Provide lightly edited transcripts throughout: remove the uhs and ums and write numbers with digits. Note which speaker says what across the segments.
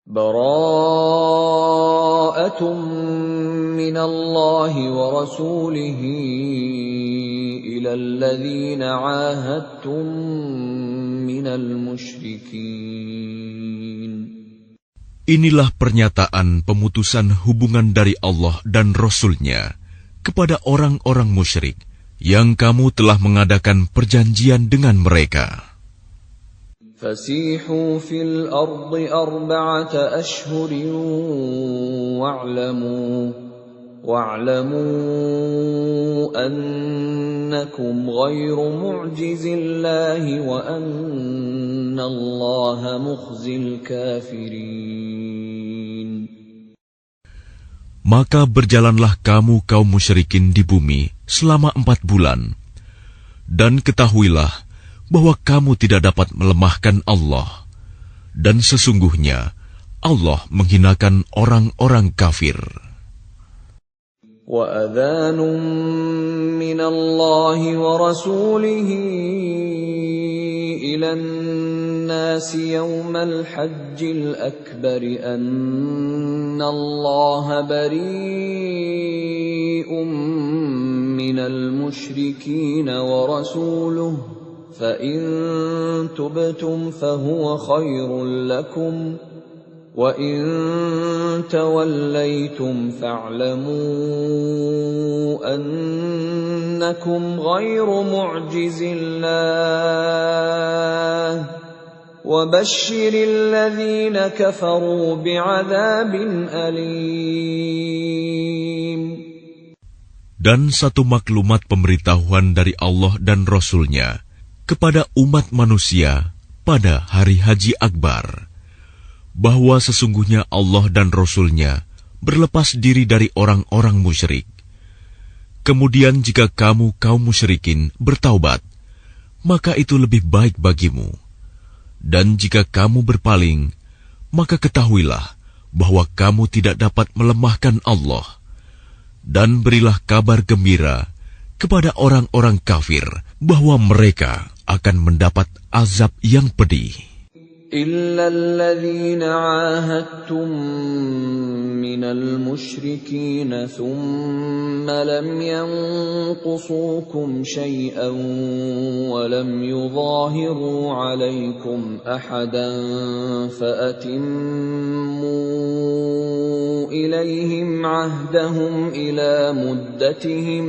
Speaker 1: Bara'atun minallahi wa rasulihi ilal ladzina 'ahadtum minal musyrikin.
Speaker 2: Inilah pernyataan pemutusan hubungan dari Allah dan Rasul-Nya kepada orang-orang musyrik yang kamu telah mengadakan perjanjian dengan mereka.
Speaker 1: Fasihu fil ardi arba'ata ashhurin wa'lamu annakum ghairu mu'jizillahi wa annallaha mukhzil kafirin.
Speaker 2: Maka berjalanlah kamu kaum musyrikin di bumi selama 4 bulan, dan ketahuilah bahwa kamu tidak dapat melemahkan Allah, dan sesungguhnya Allah menghinakan orang-orang kafir.
Speaker 1: وَأَذَانٌ مِّنَ اللَّهِ وَرَسُولِهِ إِلَى النَّاسِ يَوْمَ الْحَجِّ الْأَكْبَرِ أَنَّ اللَّهَ بَرِيءٌ مِّنَ الْمُشْرِكِينَ وَرَسُولُهُ فَإِن تُبْتُمْ فَهُوَ خَيْرٌ لَّكُمْ وَإِن تَوَلَّيْتُمْ فَاعْلَمُوا أَنَّكُمْ غَيْرُ مُعْجِزِ اللَّهِ وَبَشِّرِ الَّذِينَ كَفَرُوا بِعَذَابٍ أَلِيمٍ.
Speaker 2: Dan satu maklumat pemberitahuan dari Allah dan Rasul-Nya kepada umat manusia pada hari Haji Akbar, bahwa sesungguhnya Allah dan Rasul-Nya berlepas diri dari orang-orang musyrik. Kemudian jika kamu kaum musyrikin bertaubat, maka itu lebih baik bagimu. Dan jika kamu berpaling, maka ketahuilah bahwa kamu tidak dapat melemahkan Allah. Dan berilah kabar gembira kepada orang-orang kafir bahwa mereka akan mendapat azab yang pedih.
Speaker 1: إِلَّا الَّذِينَ عَاهَدتُّم مِّنَ الْمُشْرِكِينَ ثُمَّ لَمْ يَنقُصُوكُمْ شَيْئًا وَلَمْ يُظَاهِرُوا عَلَيْكُمْ أَحَدًا فَأَتِمُّوا إِلَيْهِمْ عَهْدَهُمْ إِلَى مُدَّتِهِمْ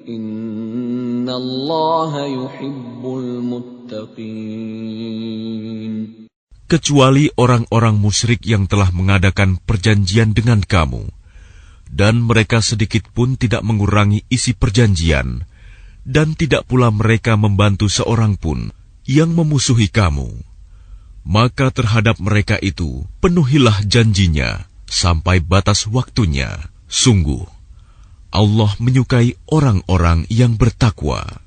Speaker 1: إِنَّ اللَّهَ يُحِبُّ الْمُتَّقِينَ.
Speaker 2: Kecuali orang-orang musyrik yang telah mengadakan perjanjian dengan kamu, dan mereka sedikit pun tidak mengurangi isi perjanjian, dan tidak pula mereka membantu seorang pun yang memusuhi kamu. Maka terhadap mereka itu penuhilah janjinya sampai batas waktunya. Sungguh, Allah menyukai orang-orang yang bertakwa.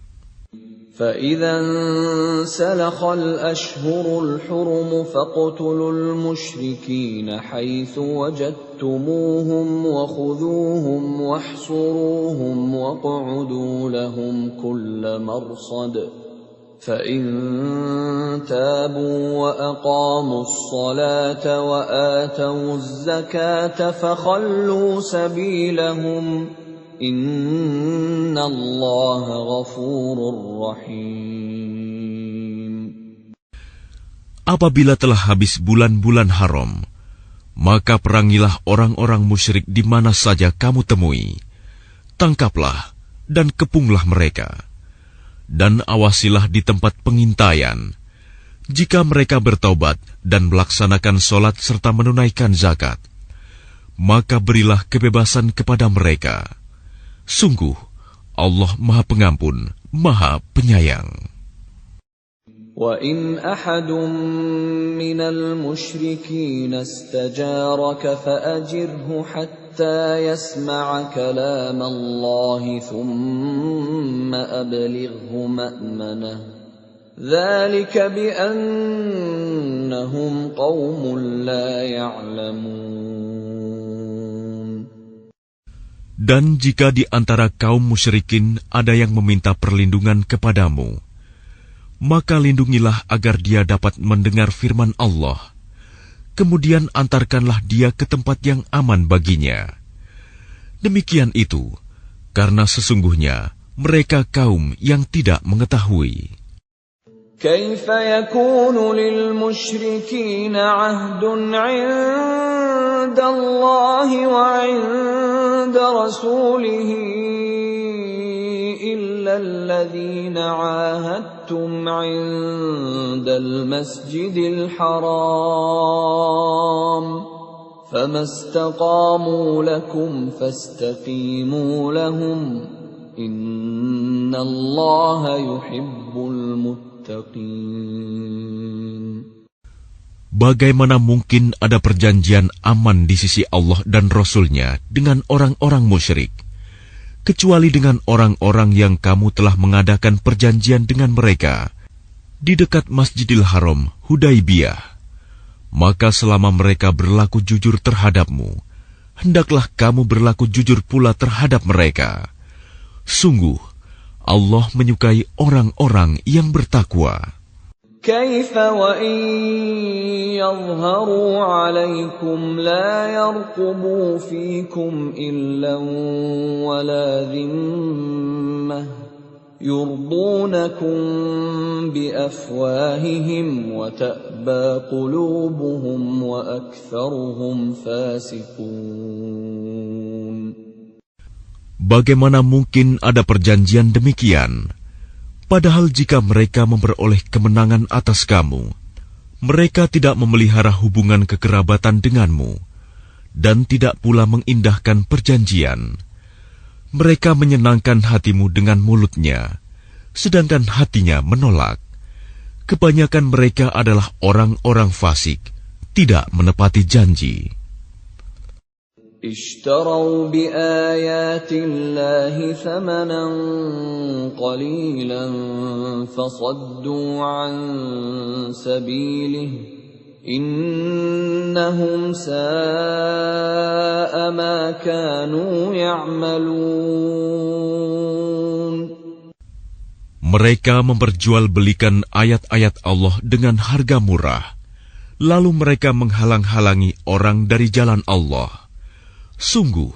Speaker 1: فَإِذَا انْسَلَخَ الْأَشْهُرُ الْحُرُمُ فَاقْتُلُوا الْمُشْرِكِينَ حَيْثُ وَجَدتُّمُوهُمْ وَخُذُوهُمْ وَاحْصُرُوهُمْ وَاقْعُدُوا لَهُمْ كُلَّ مَرْصَدٍ فَإِن تَابُوا وَأَقَامُوا الصَّلَاةَ وَآتَوُا الزَّكَاةَ فَخَلُّوا سَبِيلَهُمْ Inna Allah ghafurur rahim.
Speaker 2: Apabila telah habis bulan-bulan haram, maka perangilah orang-orang musyrik di mana saja kamu temui. Tangkaplah dan kepunglah mereka. Dan awasilah di tempat pengintaian. Jika mereka bertaubat dan melaksanakan solat serta menunaikan zakat, maka berilah kebebasan kepada mereka. Sungguh, Allah Maha Pengampun, Maha Penyayang.
Speaker 1: وَإِنْ أَحَدٌ مِّنَ الْمُشْرِكِينَ اسْتَجَارَكَ فَأَجِرْهُ حَتَّى يَسْمَعَ كَلَامَ اللَّهِ ثُمَّ أَبْلِغْهُ مَأْمَنَهُ ذَلِكَ بِأَنَّهُمْ قَوْمٌ لَّا يَعْلَمُونَ.
Speaker 2: Dan jika di antara kaum musyrikin ada yang meminta perlindungan kepadamu, maka lindungilah agar dia dapat mendengar firman Allah. kemudian antarkanlah dia ke tempat yang aman baginya. Demikian itu, karena sesungguhnya mereka kaum yang tidak mengetahui.
Speaker 1: كيف يكون للمشركين عهد عند الله وعند رسوله إلا الذين عاهدتم عند المسجد الحرام فما استقاموا لكم فاستقيموا لهم إن الله يحب المتقين.
Speaker 2: Bagaimana mungkin ada perjanjian aman di sisi Allah dan Rasul-Nya dengan orang-orang musyrik, kecuali dengan orang-orang yang kamu telah mengadakan perjanjian dengan mereka di dekat Masjidil Haram, Hudaibiyah. Maka selama mereka berlaku jujur terhadapmu, hendaklah kamu berlaku jujur pula terhadap mereka. Sungguh, Allah menyukai orang-orang yang bertakwa.
Speaker 1: كيف وإن يظهروا عليكم لا يرقبوا فيكم إلا ولا ذمة يرضونكم بأفواههم وتأبى قلوبهم وأكثرهم فاسقون.
Speaker 2: Bagaimana mungkin ada perjanjian demikian? Padahal jika mereka memperoleh kemenangan atas kamu, mereka tidak memelihara hubungan kekerabatan denganmu, dan tidak pula mengindahkan perjanjian. Mereka menyenangkan hatimu dengan mulutnya, sedangkan hatinya menolak. Kebanyakan mereka adalah orang-orang fasik, tidak menepati janji.
Speaker 1: اشتروا بآيات الله ثمنا قليلا فصدوا عن سبيله إنهم ساء ما كانوا يعملون.
Speaker 2: Mereka memperjualbelikan ayat-ayat Allah dengan harga murah, lalu mereka menghalang-halangi orang dari jalan Allah. Sungguh,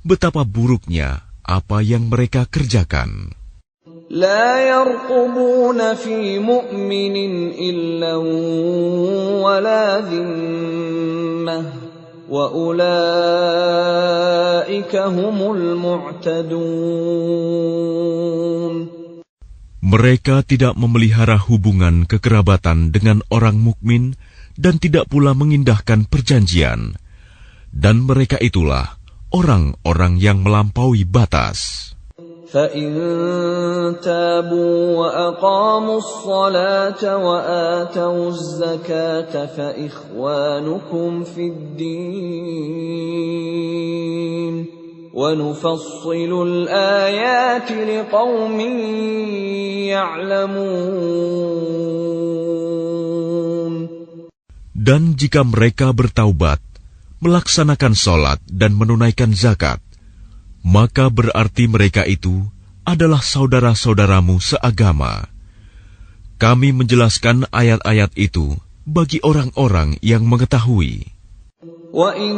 Speaker 2: betapa buruknya apa yang mereka kerjakan.
Speaker 1: لا يرقبون في مؤمن إلا ولا ذمة وأولئك هم المعتدون.
Speaker 2: Mereka tidak memelihara hubungan kekerabatan dengan orang mukmin dan tidak pula mengindahkan perjanjian. Dan mereka itulah orang-orang yang melampaui batas.
Speaker 1: فَإِن تَابُوا وَأَقَامُوا الصَّلَاةَ وَآتَوُا الزَّكَاةَ فَإِخْوَانُكُمْ فِي الدِّينِ وَنُفَصِّلُ الْآيَاتِ لِقَوْمٍ يَعْلَمُونَ.
Speaker 2: Dan jika mereka bertaubat, melaksanakan sholat dan menunaikan zakat, maka berarti mereka itu adalah saudara-saudaramu seagama. Kami menjelaskan ayat-ayat itu bagi orang-orang yang mengetahui.
Speaker 1: وَإِن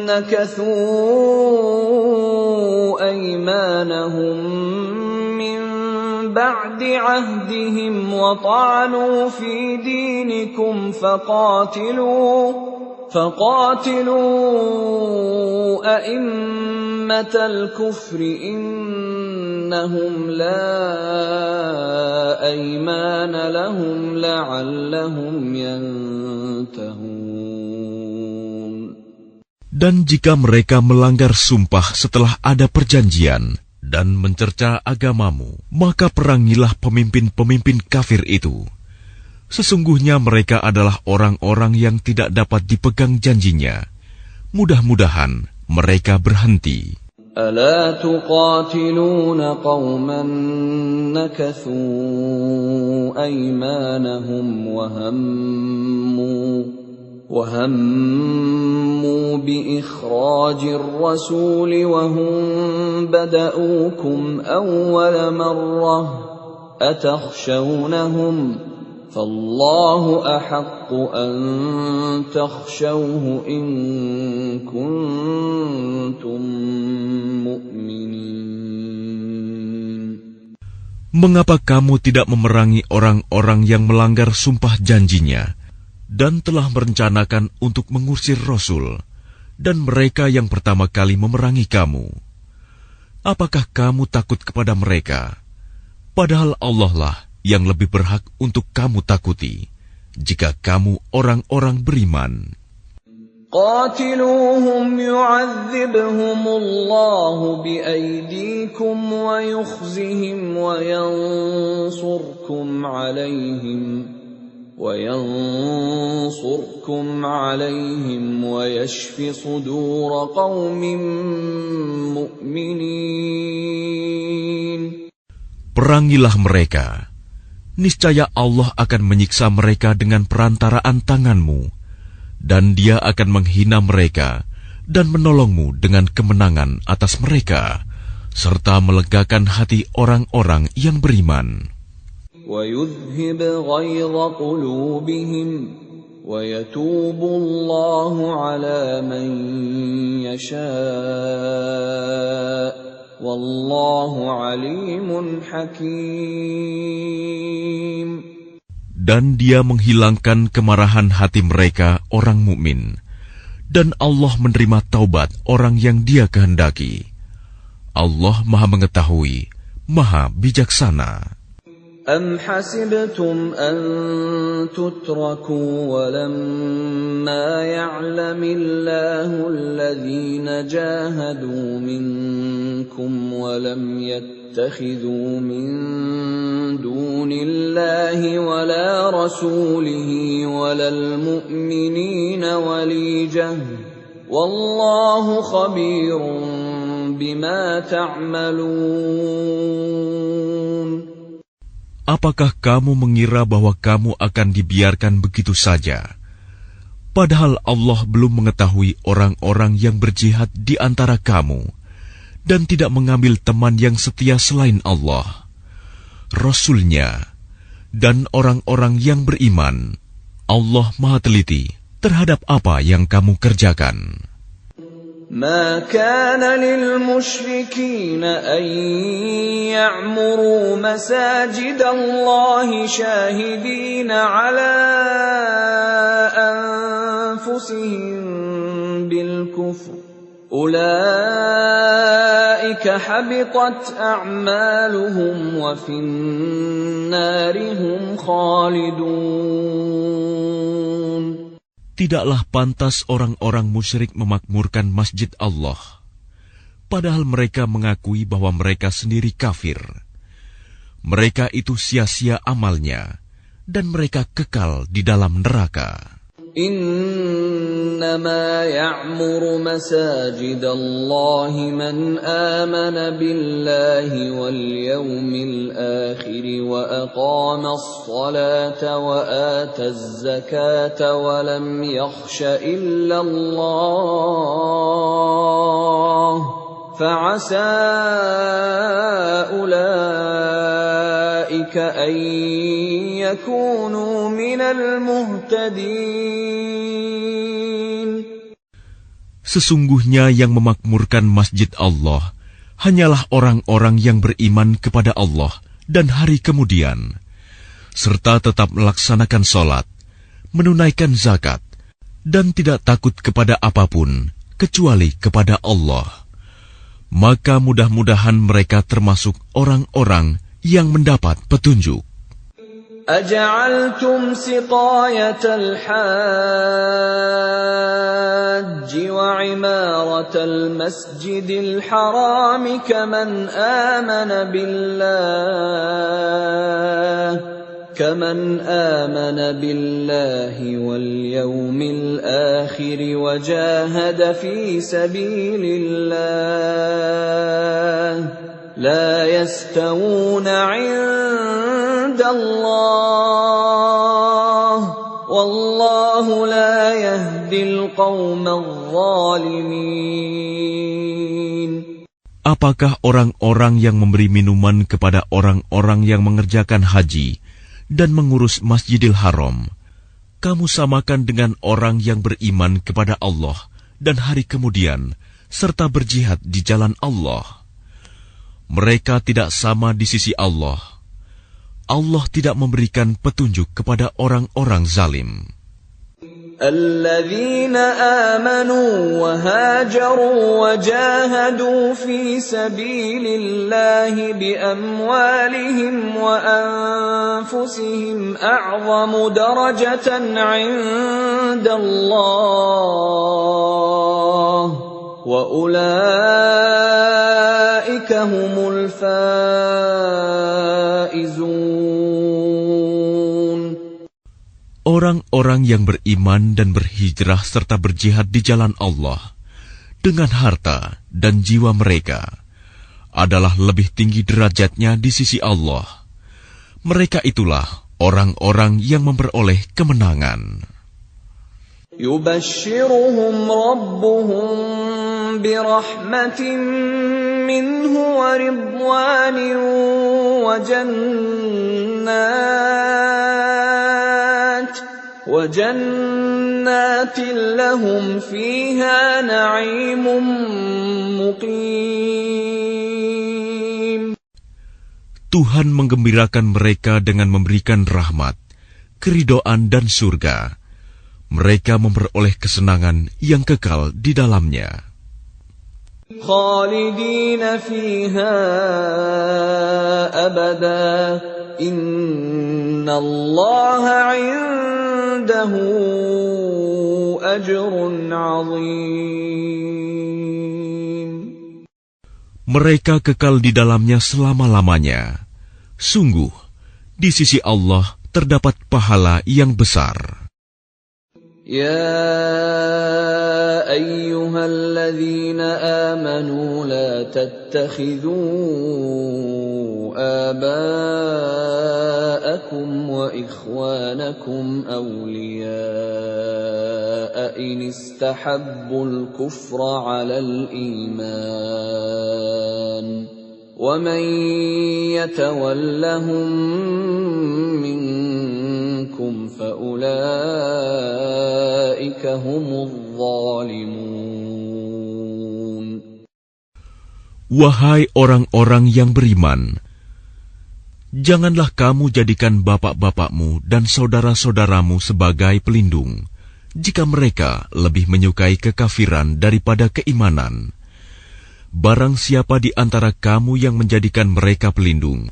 Speaker 1: نَكَثُوا أَيْمَانَهُم مِّن بَعْدِ عَهْدِهِمْ وَطَعَنُوا فِي دِينِكُمْ فقاتلوا أئمة الكفر إنهم لا أيمان لهم لعلهم ينتهون.
Speaker 2: Dan jika mereka melanggar sumpah setelah ada perjanjian dan mencerca agamamu, maka perangilah pemimpin-pemimpin kafir itu. Sesungguhnya mereka adalah orang-orang yang tidak dapat dipegang janjinya. Mudah-mudahan mereka berhenti.
Speaker 1: ألا تقاتلون قوما نكثوا أيمانهم وهموا بإخراج الرسول وهم بدؤوكم أول مرة أتخشونهم فالله أحق أن تخشوه إن كنتم مؤمنين.
Speaker 2: Mengapa kamu tidak memerangi orang-orang yang melanggar sumpah janjinya dan telah merencanakan untuk mengusir Rasul dan mereka yang pertama kali memerangi kamu? Apakah kamu takut kepada mereka? Padahal Allah lah yang lebih berhak untuk kamu takuti, jika kamu orang-orang beriman.
Speaker 1: قاتلوهم يعذبهم الله بأيديكم ويخزهم وينصركم عليهم ويشف صدور قوم مؤمنين.
Speaker 2: Perangilah mereka. Niscaya Allah akan menyiksa mereka dengan perantaraan tanganmu, dan Dia akan menghina mereka dan menolongmu dengan kemenangan atas mereka, serta melegakan hati orang-orang yang beriman.
Speaker 1: وَيُذْهِبْ غَيْظَ قُلُوبِهِمْ وَيَتُوبُ اللَّهُ عَلَى مَن يَشَاءُ Wallahu alimun hakim.
Speaker 2: Dan Dia menghilangkan kemarahan hati mereka orang mukmin, dan Allah menerima taubat orang yang Dia kehendaki. Allah Maha Mengetahui, Maha Bijaksana.
Speaker 1: أَمْ حَسِبْتُمْ أَن تُتْرَكُوا وَلَمَّا يَعْلَمِ اللَّهُ الَّذِينَ جَاهَدُوا مِنكُمْ وَلَمْ يَتَّخِذُوا مِن دُونِ اللَّهِ وَلَا رَسُولِهِ وَلَا الْمُؤْمِنِينَ وَلِيجَةً وَاللَّهُ خَبِيرٌ بِمَا تَعْمَلُونَ.
Speaker 2: Apakah kamu mengira bahwa kamu akan dibiarkan begitu saja? Padahal Allah belum mengetahui orang-orang yang berjihad di antara kamu, dan tidak mengambil teman yang setia selain Allah, Rasul-Nya, dan orang-orang yang beriman. Allah Maha Teliti terhadap apa yang kamu kerjakan.
Speaker 1: ما كان للمشركين أن يعمروا مساجد الله شاهدين على أنفسهم بالكفر أولئك حبطت أعمالهم وفي النار هم خالدون.
Speaker 2: Tidaklah pantas orang-orang musyrik memakmurkan masjid Allah, padahal mereka mengakui bahwa mereka sendiri kafir. Mereka itu sia-sia amalnya, dan mereka kekal di dalam neraka.
Speaker 1: إنما يعمر مساجد الله من آمن بالله واليوم الآخر وأقام الصلاة وآتى الزكاة ولم يخش إلا الله فعسى أولئك أن يكونوا من المهتدين.
Speaker 2: Sesungguhnya yang memakmurkan masjid Allah hanyalah orang-orang yang beriman kepada Allah dan hari kemudian, serta tetap melaksanakan sholat, menunaikan zakat, dan tidak takut kepada apapun kecuali kepada Allah. Maka mudah-mudahan mereka termasuk orang-orang yang mendapat petunjuk.
Speaker 1: أجعلتم سقاية الحاج وعمارة المسجد الحرام كمن آمن بالله واليوم الآخر وجاهد في سبيل الله لا يستوون عند الله والله لا يهدي القوم الظالمين.
Speaker 2: Apakah orang-orang yang memberi minuman kepada orang-orang yang mengerjakan haji dan mengurus Masjidil Haram, kamu samakan dengan orang yang beriman kepada Allah dan hari kemudian, serta berjihad di jalan Allah. Mereka tidak sama di sisi Allah. Allah tidak memberikan petunjuk kepada orang-orang zalim.
Speaker 1: الذين آمنوا وهاجروا وجاهدوا في سبيل الله بأموالهم وأنفسهم أعظم درجة عند الله وأولئك هم الفائزون.
Speaker 2: Orang-orang yang beriman dan berhijrah serta berjihad di jalan Allah dengan harta dan jiwa mereka adalah lebih tinggi derajatnya di sisi Allah. Mereka itulah orang-orang yang memperoleh kemenangan.
Speaker 1: يبشرهم ربهم برحمة منه ورضوان وجنات لهم فيها نعيم مقيم.
Speaker 2: Tuhan menggembirakan mereka dengan memberikan rahmat, keridhaan dan surga. Mereka memperoleh kesenangan yang kekal di dalamnya.
Speaker 1: خالدين فيها أبدا إن الله عنده أجر عظيم.
Speaker 2: Mereka kekal di dalamnya selama-lamanya. Sungguh, di sisi Allah terdapat pahala yang besar.
Speaker 1: يا أيها الذين آمنوا لا تتخذوا آباءكم وإخوانكم أولياء إن استحبوا الكفر على الإيمان ومن يتولهم منكم فأولئك هم الظالمون.
Speaker 2: Wahai orang-orang yang beriman, janganlah kamu jadikan bapak-bapakmu dan saudara-saudaramu sebagai pelindung, jika mereka lebih menyukai kekafiran daripada keimanan. Barang siapa di antara kamu yang menjadikan mereka pelindung,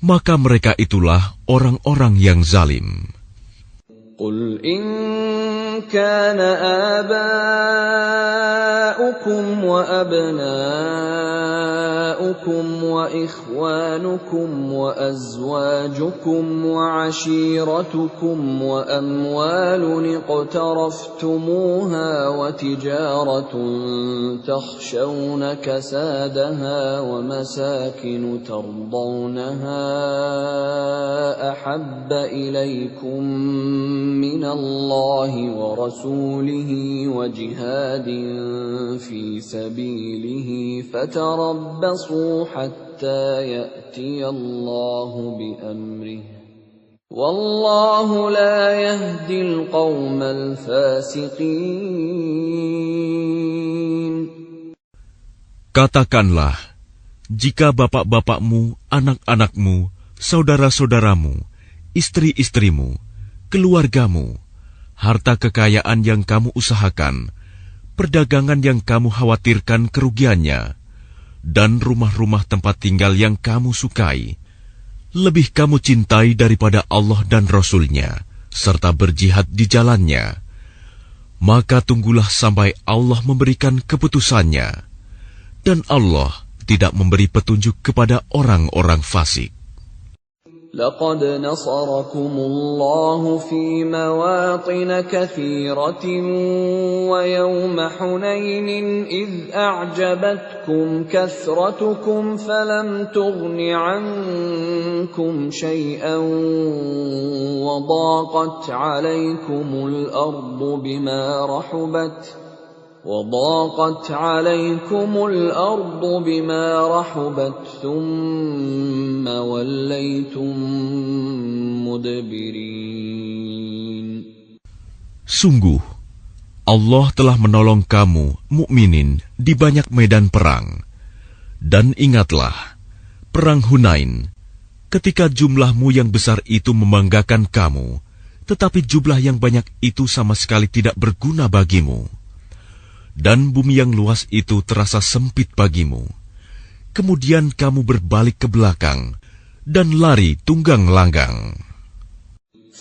Speaker 2: maka mereka itulah orang-orang yang zalim.
Speaker 1: Qul in kana aba'ukum wa abna'ukum wa ikhwanukum wa azwajukum wa ashiratukum wa amwalun iqtaraftumuha wa tijaratun takhshawna kasadaha wa masakin tardawnaha ahabba ilaykum min Allah wa rasulihi wa jihadin fi sabilihi fatarabbasu hatta ya'ti Allah bi amrihi wallahu la yahdi al-qawmal fasiqin.
Speaker 2: Katakanlah, jika bapak-bapakmu, anak-anakmu, saudara-saudaramu, istri-istrimu, keluargamu, harta kekayaan yang kamu usahakan, perdagangan yang kamu khawatirkan kerugiannya, dan rumah-rumah tempat tinggal yang kamu sukai, lebih kamu cintai daripada Allah dan Rasul-Nya, serta berjihad di jalannya, maka tunggulah sampai Allah memberikan keputusannya, dan Allah tidak memberi petunjuk kepada orang-orang fasik.
Speaker 1: لقد نصركم الله في مواطن كثيرة ويوم حنين إذ أعجبتكم كثرتكم فلم تغن عنكم شيئا وضاقت عليكم الأرض بما رحبت وضاقت عليكم الأرض بما رحبت ثم وليتم مدبرين.
Speaker 2: Sungguh, Allah telah menolong kamu, mukminin, di banyak medan perang. Dan ingatlah, perang Hunain, ketika jumlahmu yang besar itu membanggakan kamu, tetapi jumlah yang banyak itu sama sekali tidak berguna bagimu. Dan bumi yang luas itu terasa sempit bagimu. Kemudian kamu berbalik ke belakang dan lari tunggang langgang.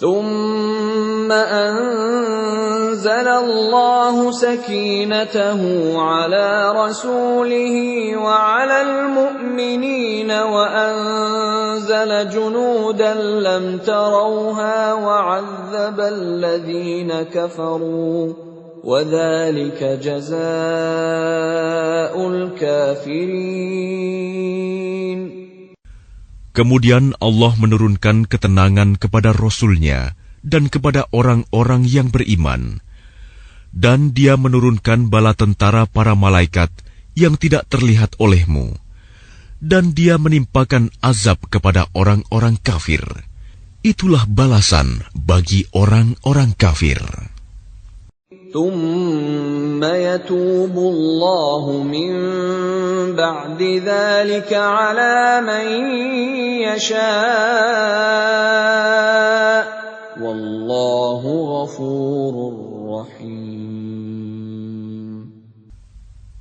Speaker 1: ثم أنزل الله سكينته على رسوله وعلى المؤمنين وأنزل جنودا لم تروها وعذب الذين كفروا وذلك جزاء الكافرين.
Speaker 2: Kemudian Allah menurunkan ketenangan kepada Rasul-Nya dan kepada orang-orang yang beriman. Dan Dia menurunkan bala tentara para malaikat yang tidak terlihat olehmu. Dan Dia menimpakan azab kepada orang-orang kafir. Itulah balasan bagi orang-orang kafir.
Speaker 1: ثم يتوب الله من بعد ذلك على من يشاء والله غفور رحيم.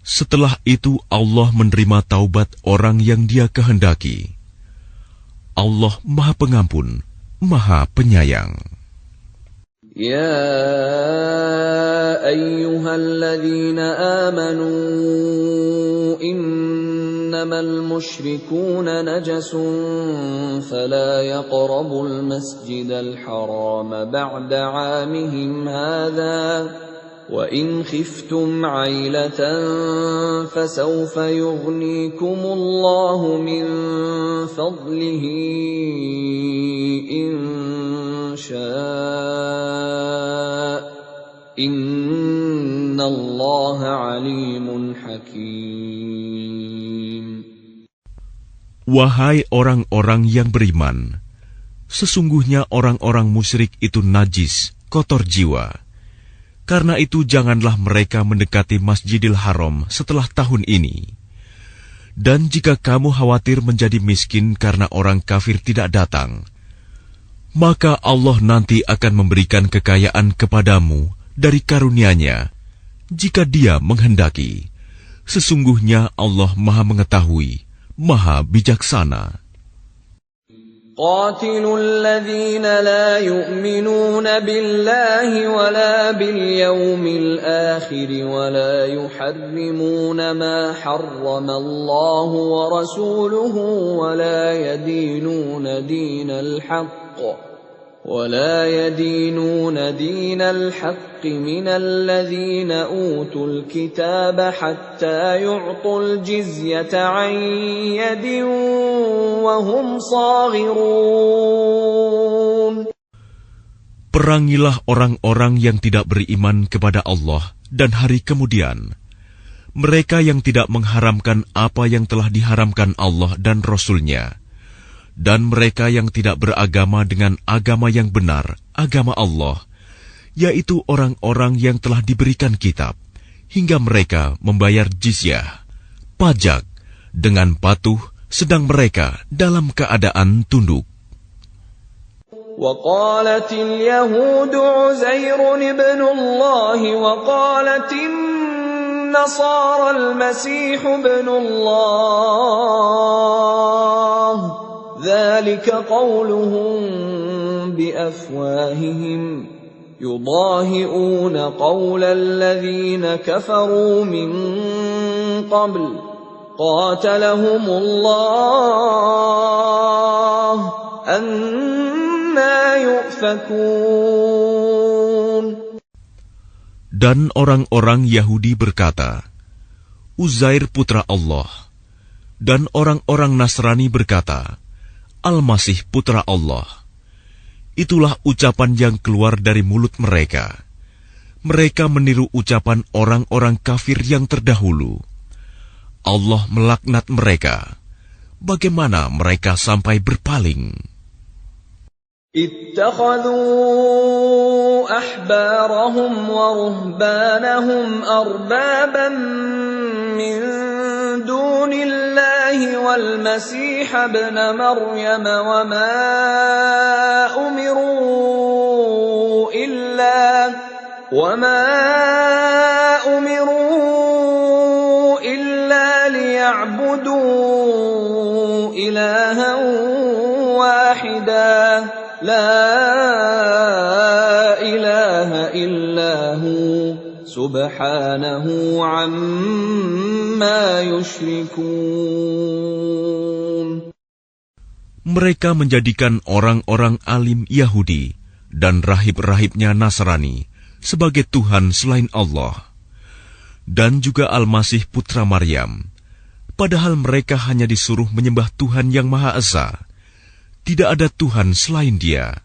Speaker 2: Setelah itu Allah menerima taubat orang yang Dia kehendaki. Allah Maha Pengampun, Maha Penyayang.
Speaker 1: يا أيها الذين آمنوا إنما المشركون نجس فلا يقربوا المسجد الحرام بعد عامهم هذا وإن خفتم عيلة فسوف يغنيكم الله من فضله إن شاء إن الله عليم حكيم.
Speaker 2: Wahai orang-orang yang beriman, sesungguhnya orang-orang musyrik itu najis, kotor jiwa. Karena itu janganlah mereka mendekati Masjidil Haram setelah tahun ini. Dan jika kamu khawatir menjadi miskin karena orang kafir tidak datang, maka Allah nanti akan memberikan kekayaan kepadamu dari karunia-Nya, jika Dia menghendaki. Sesungguhnya Allah Maha Mengetahui, Maha Bijaksana.
Speaker 1: قاتلوا الذين لا يؤمنون بالله ولا باليوم الآخر ولا يحرمون ما حرم الله ورسوله ولا يدينون دين الحق من الذين أوتوا الكتاب حتى يعطوا الجزية عن يد وهم صاغرون.
Speaker 2: Perangilah orang-orang yang tidak beriman kepada Allah dan hari kemudian. Mereka yang tidak mengharamkan apa yang telah diharamkan Allah dan Rasul-Nya. Dan mereka yang tidak beragama dengan agama yang benar, agama Allah, yaitu orang-orang yang telah diberikan kitab, hingga mereka membayar jizyah, pajak, dengan patuh, sedang mereka dalam keadaan tunduk.
Speaker 1: وقالت اليهود عزير ابن الله وقالت النصارى المسيح ابن الله ذلك قولهم بأفواههم يضاهئون قول الذين كفروا من قبل قاتلهم الله أنا يؤفكون.
Speaker 2: Dan orang-orang Yahudi berkata, Uzair putra Allah. Dan orang-orang Nasrani berkata, Al-Masih putra Allah. Itulah ucapan yang keluar dari mulut mereka. Mereka meniru ucapan orang-orang kafir yang terdahulu. Allah melaknat mereka. Bagaimana mereka sampai berpaling?
Speaker 1: اتخذوا أحبارهم ورهبانهم أربابا من دون الله والمسيح ابن مريم وما أمروا إلا ليعبدوا إلها واحدا لا إله إلا هو سبحانه عما يشركون.
Speaker 2: Mereka menjadikan orang-orang alim Yahudi dan rahib-rahibnya Nasrani sebagai Tuhan selain Allah, dan juga Al-Masih putra Maryam, padahal mereka hanya disuruh menyembah Tuhan yang Maha Esa. Tidak ada Tuhan selain Dia.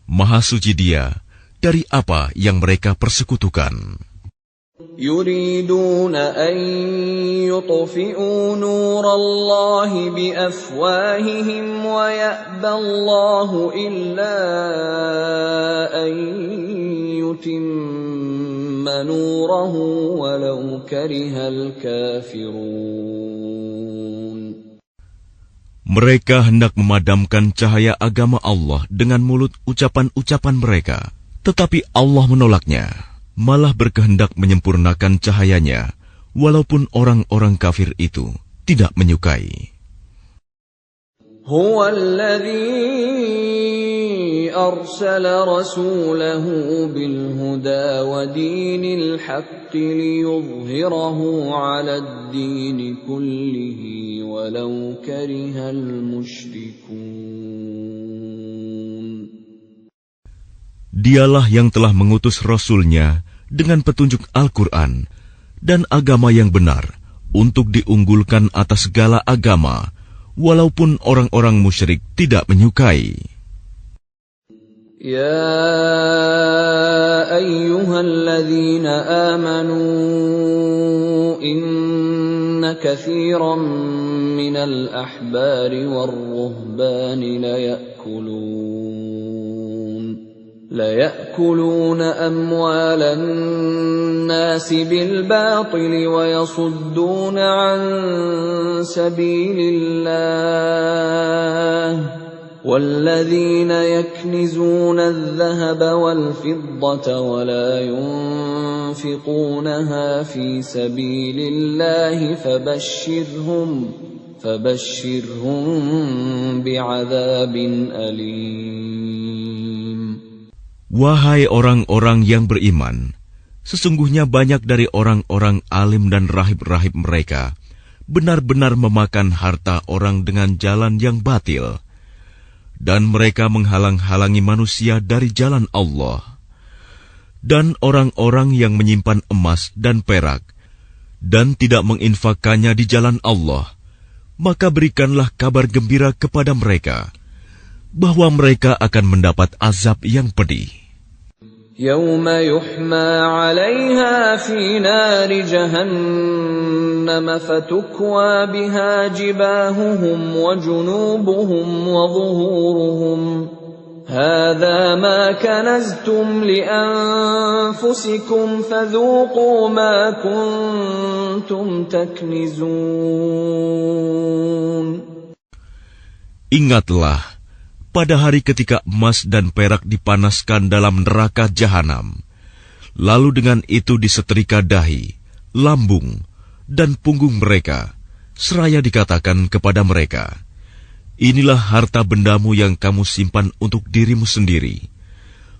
Speaker 2: Maha suci Dia dari apa yang mereka persekutukan.
Speaker 1: يريدون أن يطفئوا نور الله بأفواههم ويأبى الله إلا أن يتم نوره ولو كره الكافرون.
Speaker 2: Mereka hendak memadamkan cahaya agama Allah dengan mulut ucapan-ucapan mereka, tetapi Allah menolaknya, malah berkehendak menyempurnakan cahayanya, walaupun orang-orang kafir itu tidak menyukai.
Speaker 1: هو الذي أرسل رسوله بالهدى ودين الحق ليظهره على الدين كله ولو كره المشركون.
Speaker 2: Dialah yang telah mengutus Rasul-Nya dengan petunjuk Al-Quran dan agama yang benar untuk diunggulkan atas segala agama, walaupun orang-orang musyrik tidak menyukai.
Speaker 1: Ya ayyuhalladzina amanu inna katsiran minal ahbari war-ruhbani ليأكلون أموال الناس بالباطل ويصدون عن سبيل الله والذين يكنزون الذهب والفضة ولا ينفقونها في سبيل الله فبشرهم بعذاب أليم.
Speaker 2: Wahai orang-orang yang beriman, sesungguhnya banyak dari orang-orang alim dan rahib-rahib mereka benar-benar memakan harta orang dengan jalan yang batil, dan mereka menghalang-halangi manusia dari jalan Allah. Dan orang-orang yang menyimpan emas dan perak dan tidak menginfakkannya di jalan Allah, maka berikanlah kabar gembira kepada mereka bahwa mereka akan mendapat azab yang pedih.
Speaker 1: يوم يحمى عليها في نار جهنم فتكوى بها جباههم وجنوبهم وظهورهم هذا ما كنزتم لأنفسكم فذوقوا ما كنتم تكنزون.
Speaker 2: Ingatlah pada hari ketika emas dan perak dipanaskan dalam neraka jahanam, lalu dengan itu disetrika dahi, lambung, dan punggung mereka, seraya dikatakan kepada mereka, inilah harta bendamu yang kamu simpan untuk dirimu sendiri,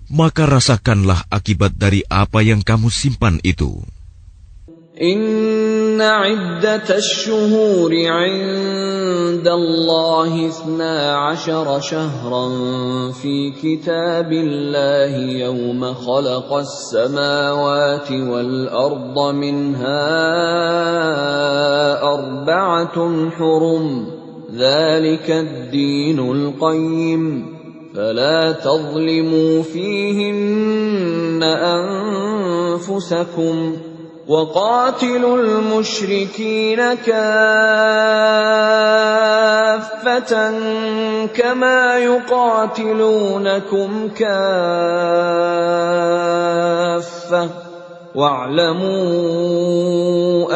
Speaker 2: maka rasakanlah akibat dari apa yang kamu simpan itu.
Speaker 1: Inna iddatash shuhuri 'inda Allahi 12 shahran fi kitabillahi yawma khalaqas samawati wal arda minha arba'atun hurum dhalika ad-dinul qayyim فلا تظلموا فيهن أنفسكم وقاتلوا المشركين كافة كما يقاتلونكم كافة واعلموا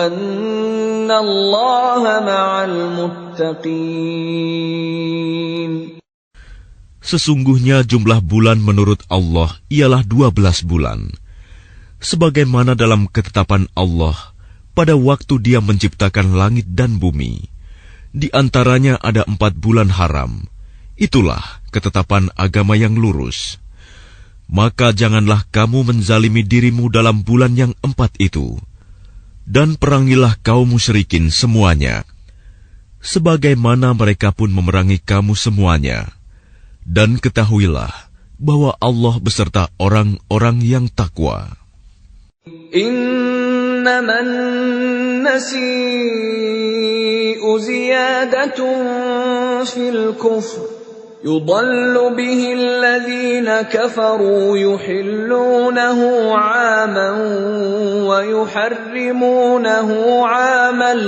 Speaker 1: أن الله مع المتقين.
Speaker 2: Sesungguhnya jumlah bulan menurut Allah ialah 12 bulan. Sebagaimana dalam ketetapan Allah pada waktu Dia menciptakan langit dan bumi. Di antaranya ada 4 bulan haram. Itulah ketetapan agama yang lurus. Maka janganlah kamu menzalimi dirimu dalam bulan yang 4 itu. Dan perangilah kaum musyrikin semuanya. Sebagaimana mereka pun memerangi kamu semuanya. Dan ketahuilah bahwa Allah beserta orang-orang yang takwa.
Speaker 1: Innaman nasi'u ziyadatun fil kufr yudallu bihi alladhina kafaru yuhillunahu 'aman wa yuharrimunahu 'aman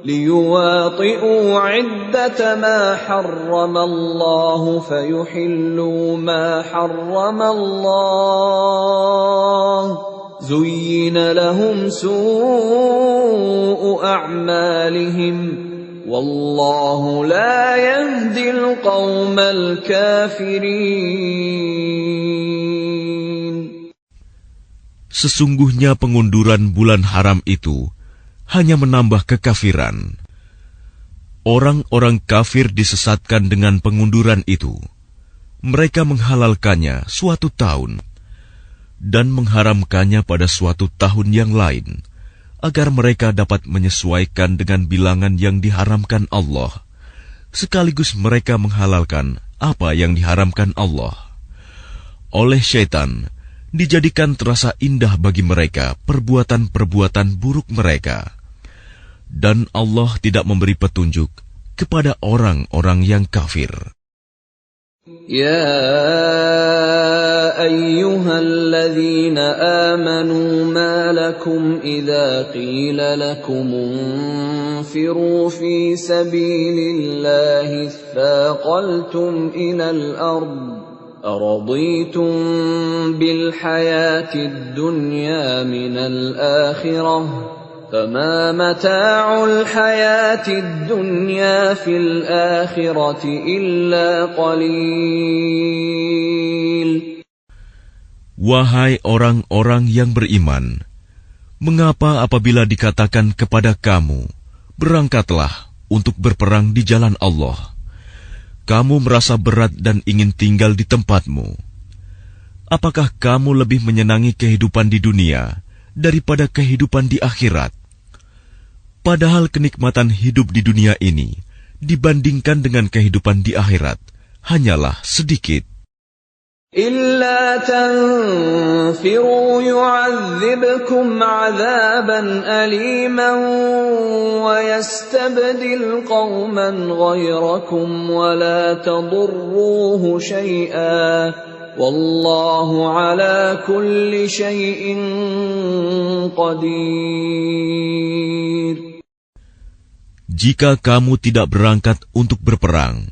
Speaker 1: ليواطئوا عدة ما حرم الله فيحلوا ما حرم الله زين لهم سوء أعمالهم والله لا يهدي القوم الكافرين.
Speaker 2: Sesungguhnya pengunduran bulan haram itu hanya menambah kekafiran. Orang-orang kafir disesatkan dengan pengunduran itu. Mereka menghalalkannya suatu tahun dan mengharamkannya pada suatu tahun yang lain, agar mereka dapat menyesuaikan dengan bilangan yang diharamkan Allah, sekaligus mereka menghalalkan apa yang diharamkan Allah. Oleh syaitan, dijadikan terasa indah bagi mereka perbuatan-perbuatan buruk mereka. Dan Allah tidak memberi petunjuk kepada orang-orang yang kafir.
Speaker 1: Ya ayyuhalladzina amanu ma lakum idza qila lakum unfiru fi sabilillahi thaqaltum ilal ard أرضيتم بالحياة الدنيا من الآخرة فما متاع الحياة الدنيا في الآخرة إلا قليل.
Speaker 2: Wahai orang-orang yang beriman, mengapa apabila dikatakan kepada kamu, berangkatlah untuk berperang di jalan Allah, kamu merasa berat dan ingin tinggal di tempatmu? Apakah kamu lebih menyenangi kehidupan di dunia daripada kehidupan di akhirat? Padahal kenikmatan hidup di dunia ini dibandingkan dengan kehidupan di akhirat hanyalah sedikit.
Speaker 1: إلا تنفروا يعذبكم عذابا أليما ويستبدل قوما غيركم ولا تضروه شيئا والله على كل شيء قدير.
Speaker 2: Jika kamu tidak berangkat untuk berperang,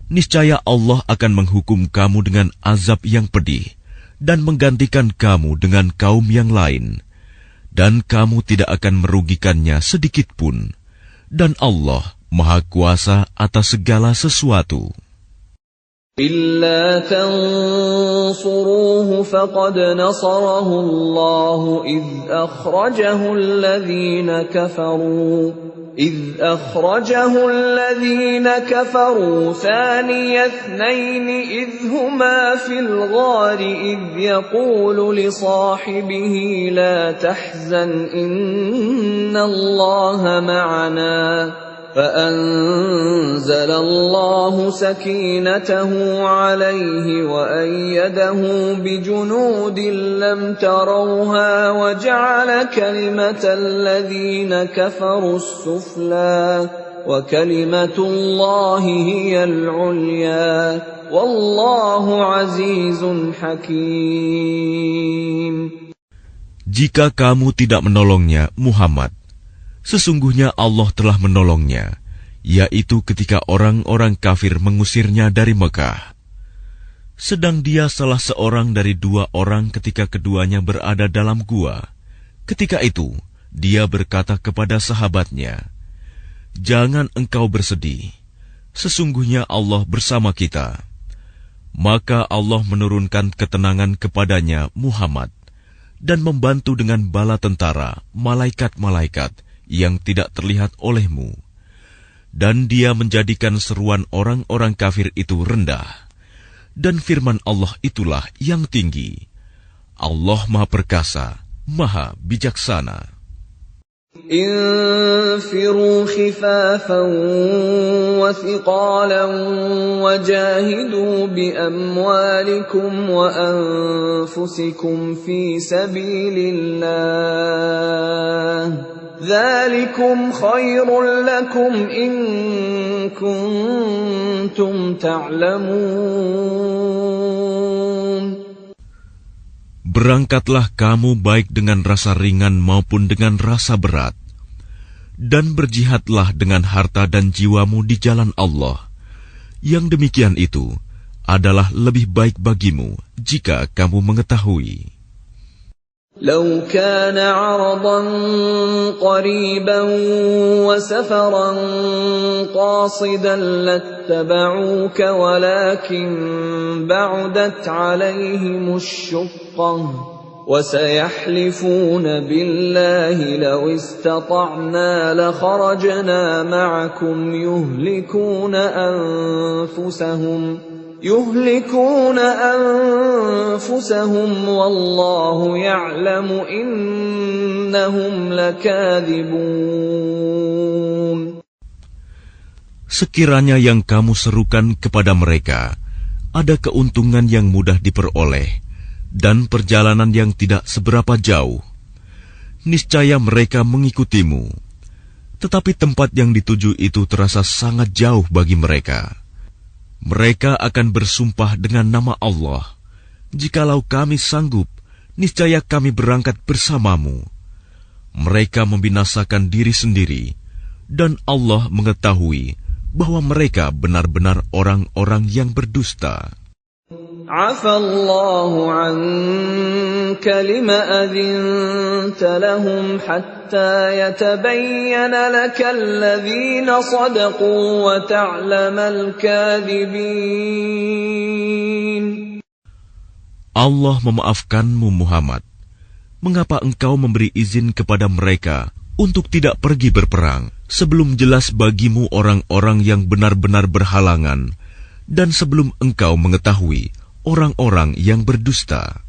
Speaker 2: niscaya Allah akan menghukum kamu dengan azab yang pedih dan menggantikan kamu dengan kaum yang lain, dan kamu tidak akan merugikannya sedikit pun, dan Allah Maha Kuasa atas segala sesuatu.
Speaker 1: إلا تنصروه فقد نصره الله إذ أخرجه الذين كفروا ثاني اثنين إذ هما في الغار إذ يقول لصاحبه لا تحزن إن الله معنا فأنزل الله سكينته عليه وأيده بجنود لم تروها وجعل كلمة الذين كفروا السفلى وكلمة الله هي العليا والله عزيز حكيم.
Speaker 2: Jika kamu tidak menolongnya, Muhammad, sesungguhnya Allah telah menolongnya, yaitu ketika orang-orang kafir mengusirnya dari Mekah. Sedang dia salah seorang dari 2 orang ketika keduanya berada dalam gua. Ketika itu, dia berkata kepada sahabatnya, "Jangan engkau bersedih, sesungguhnya Allah bersama kita." Maka Allah menurunkan ketenangan kepadanya, Muhammad, dan membantu dengan bala tentara, malaikat-malaikat yang tidak terlihat olehmu. Dan dia menjadikan seruan orang-orang kafir itu rendah. Dan firman Allah itulah yang tinggi. Allah Maha Perkasa, Maha Bijaksana.
Speaker 1: انفروا خفافا وثقالا وجاهدوا بأموالكم وأنفسكم في سبيل الله ذلكم خير لكم إن كنتم تعلمون.
Speaker 2: Berangkatlah kamu baik dengan rasa ringan maupun dengan rasa berat, dan berjihadlah dengan harta dan jiwamu di jalan Allah. Yang demikian itu adalah lebih baik bagimu jika kamu mengetahui.
Speaker 1: لو كان عرضا قريبا وسفرا قاصدا لاتبعوك ولكن بعدت عليهم الشقة وسيحلفون بالله لو استطعنا لخرجنا معكم يهلكون أنفسهم والله يعلم إنهم لكاذبون.
Speaker 2: Sekiranya yang kamu serukan kepada mereka ada keuntungan yang mudah diperoleh dan perjalanan yang tidak seberapa jauh, niscaya mereka mengikutimu. Tetapi tempat yang dituju itu terasa sangat jauh bagi mereka. Mereka akan bersumpah dengan nama Allah, "Jikalau kami sanggup, niscaya kami berangkat bersamamu." Mereka membinasakan diri sendiri, dan Allah mengetahui bahwa mereka benar-benar orang-orang yang berdusta.
Speaker 1: Afallahu anka lima adhinta lahum hatta yatabayyana laka alladhina sadaqu wa ta'lamal kadhibin.
Speaker 2: Allah memaafkanmu, Muhammad. Mengapa engkau memberi izin kepada mereka untuk tidak pergi berperang sebelum jelas bagimu orang-orang yang benar-benar berhalangan dan sebelum engkau mengetahui orang-orang yang berdusta?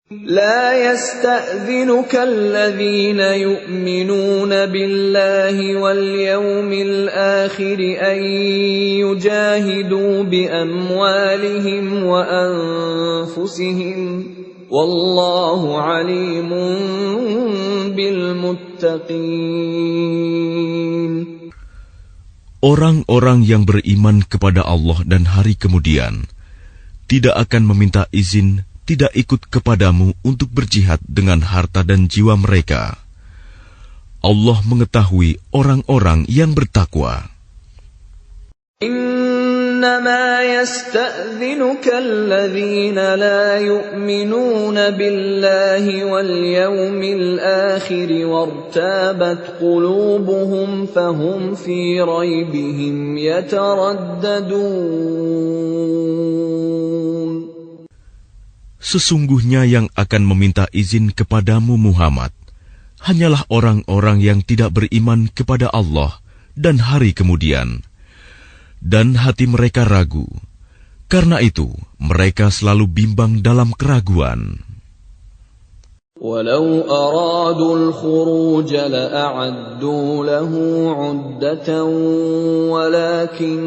Speaker 1: لا يستأذنك الذين يؤمنون بالله واليوم الآخر أن يجاهدوا بأموالهم وأنفسهم والله عليم بالمتقين.
Speaker 2: Orang-orang yang beriman kepada Allah dan hari kemudian tidak akan meminta izin tidak ikut kepadamu untuk berjihad dengan harta dan jiwa mereka. Allah mengetahui orang-orang yang bertakwa.
Speaker 1: إنما يستأذنك الذين لا يؤمنون بالله واليوم الآخر وارتابت قلوبهم فهم في ريبهم يترددون.
Speaker 2: Sesungguhnya yang akan meminta izin kepadamu, Muhammad, hanyalah orang-orang yang tidak beriman kepada Allah dan hari kemudian, dan hati mereka ragu. Karena itu, mereka selalu bimbang dalam keraguan.
Speaker 1: ولو أرادوا الخروج لأعدوا له عدة ولكن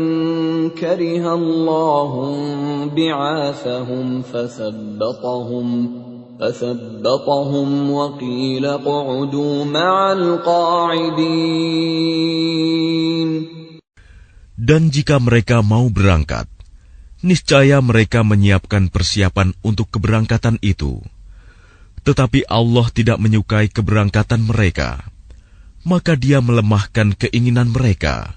Speaker 1: كره الله بعاثهم فثبطهم وقيل اقعدوا مع القاعدين.
Speaker 2: Dan jika mereka mau berangkat, niscaya mereka menyiapkan persiapan untuk keberangkatan itu. Tetapi Allah tidak menyukai keberangkatan mereka, maka Dia melemahkan keinginan mereka,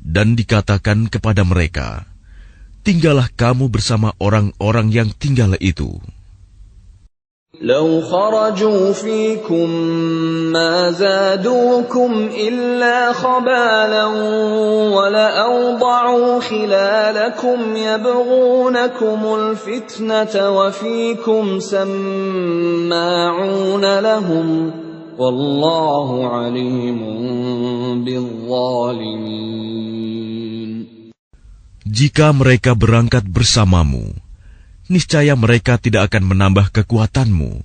Speaker 2: dan dikatakan kepada mereka, tinggallah kamu bersama orang-orang yang tinggal itu.
Speaker 1: لو خرجوا فيكم ما زادوكم إلا خبالا ولأوضعوا خلالكم يبغونكم الفتنة وفيكم سماعون لهم والله عليم بالظالمين.
Speaker 2: Jika mereka berangkat bersamamu, niscaya mereka tidak akan menambah kekuatanmu,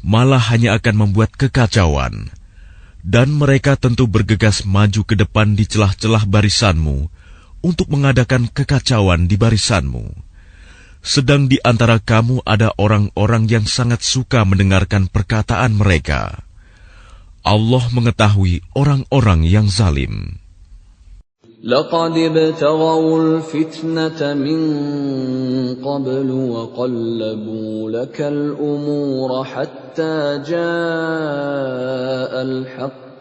Speaker 2: malah hanya akan membuat kekacauan. Dan mereka tentu bergegas maju ke depan di celah-celah barisanmu untuk mengadakan kekacauan di barisanmu. Sedang di antara kamu ada orang-orang yang sangat suka mendengarkan perkataan mereka. Allah mengetahui orang-orang yang zalim.
Speaker 1: لقد ابتغوا الفتنة من قبل وقلبوا لك الأمور حتى جاء الحق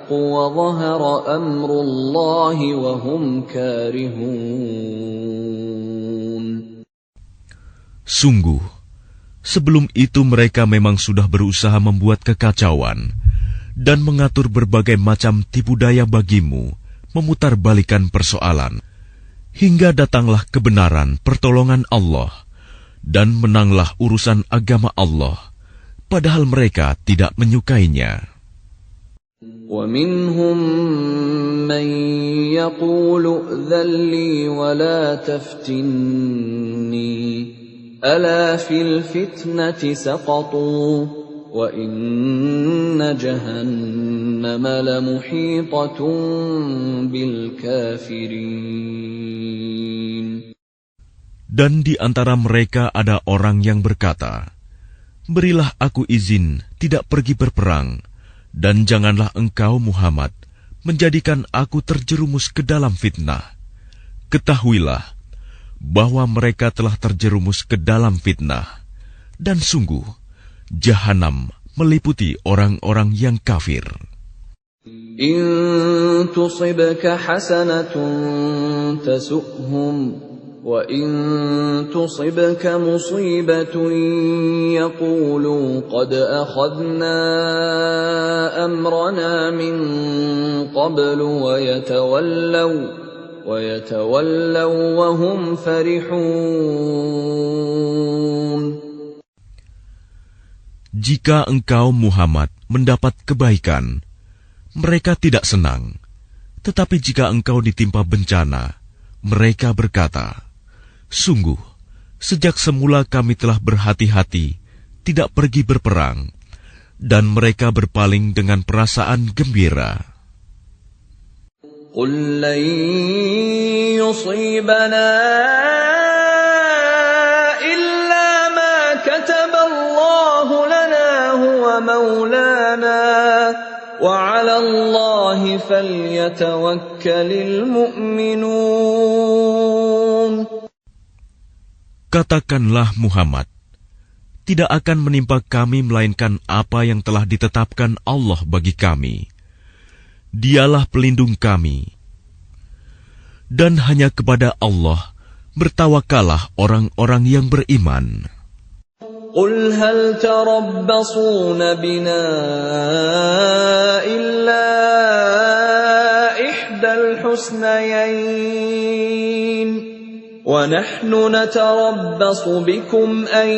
Speaker 1: وظهر أمر الله وهم كارهون.
Speaker 2: Sungguh, sebelum itu mereka memang sudah berusaha membuat kekacauan dan mengatur berbagai macam tipu daya bagimu, memutarbalikan persoalan, hingga datanglah kebenaran pertolongan Allah, dan menanglah urusan agama Allah, padahal mereka tidak menyukainya.
Speaker 1: وَمِنْهُمْ مَنْ يَقُولُ ائْذَنْ لِي وَلَا تَفْتِنِّي ألا في الفتنة سقطوا وإن جهنم لمحيطة بالكافرين.
Speaker 2: Dan di antara mereka ada orang yang berkata, berilah aku izin tidak pergi berperang, dan janganlah engkau Muhammad menjadikan aku terjerumus ke dalam fitnah. Ketahuilah bahwa mereka telah terjerumus ke dalam fitnah, dan sungguh, Jahanam meliputi orang-orang yang kafir.
Speaker 1: In tusibka hasanatun tasu'hum, wa in tusibka musibatun yaqulu qad akhadna amrana min qablu wa وَيَتَوَلَّوْا وَهُمْ فَرِحُونَ.
Speaker 2: Jika engkau Muhammad mendapat kebaikan, mereka tidak senang. Tetapi jika engkau ditimpa bencana, mereka berkata, sungguh, sejak semula kami telah berhati-hati, tidak pergi berperang, dan mereka berpaling dengan perasaan gembira.
Speaker 1: قُلْ لَنْ يُصِيبَنَا إِلَّا مَا كَتَبَ اللَّهُ لَنَا هُوَ مَوْلَانَا وَعَلَى اللَّهِ فَلْيَتَوَكَّلِ الْمُؤْمِنُونَ.
Speaker 2: Katakanlah Muhammad, tidak akan menimpa kami melainkan apa yang telah ditetapkan Allah bagi kami. Dialah pelindung kami. Dan hanya kepada Allah bertawakkallah orang-orang yang beriman.
Speaker 1: قُلْ هَلْ تَرَبَّصُونَ بِنَا إِلَّا إِحْدَى الْحُسْنَيَيْنِ وَنَحْنُ نَتَرَبَّصُ بِكُمْ أَنْ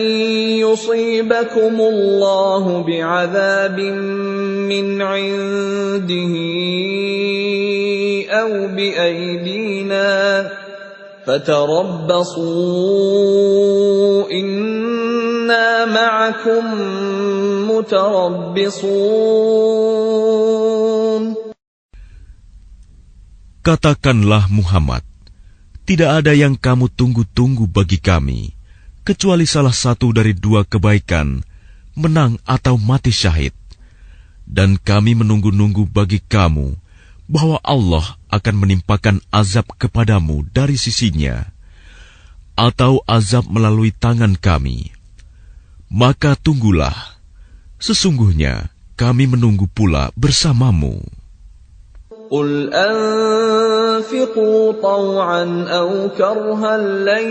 Speaker 1: يُصِيبَكُمُ اللَّهُ بِعَذَابٍ مِّنْ عِنْدِهِ أَوْ بِأَيْدِينَا فَتَرَبَّصُوا إِنَّا مَعَكُمْ مُتَرَبِّصُونَ.
Speaker 2: Katakanlah Muhammad, tidak ada yang kamu tunggu-tunggu bagi kami, kecuali salah satu dari dua kebaikan, menang atau mati syahid. Dan kami menunggu-nunggu bagi kamu, bahwa Allah akan menimpakan azab kepadamu dari sisinya, atau azab melalui tangan kami. Maka tunggulah, sesungguhnya kami menunggu pula bersamamu.
Speaker 1: قل أنفقوا طوعا أو كرها لن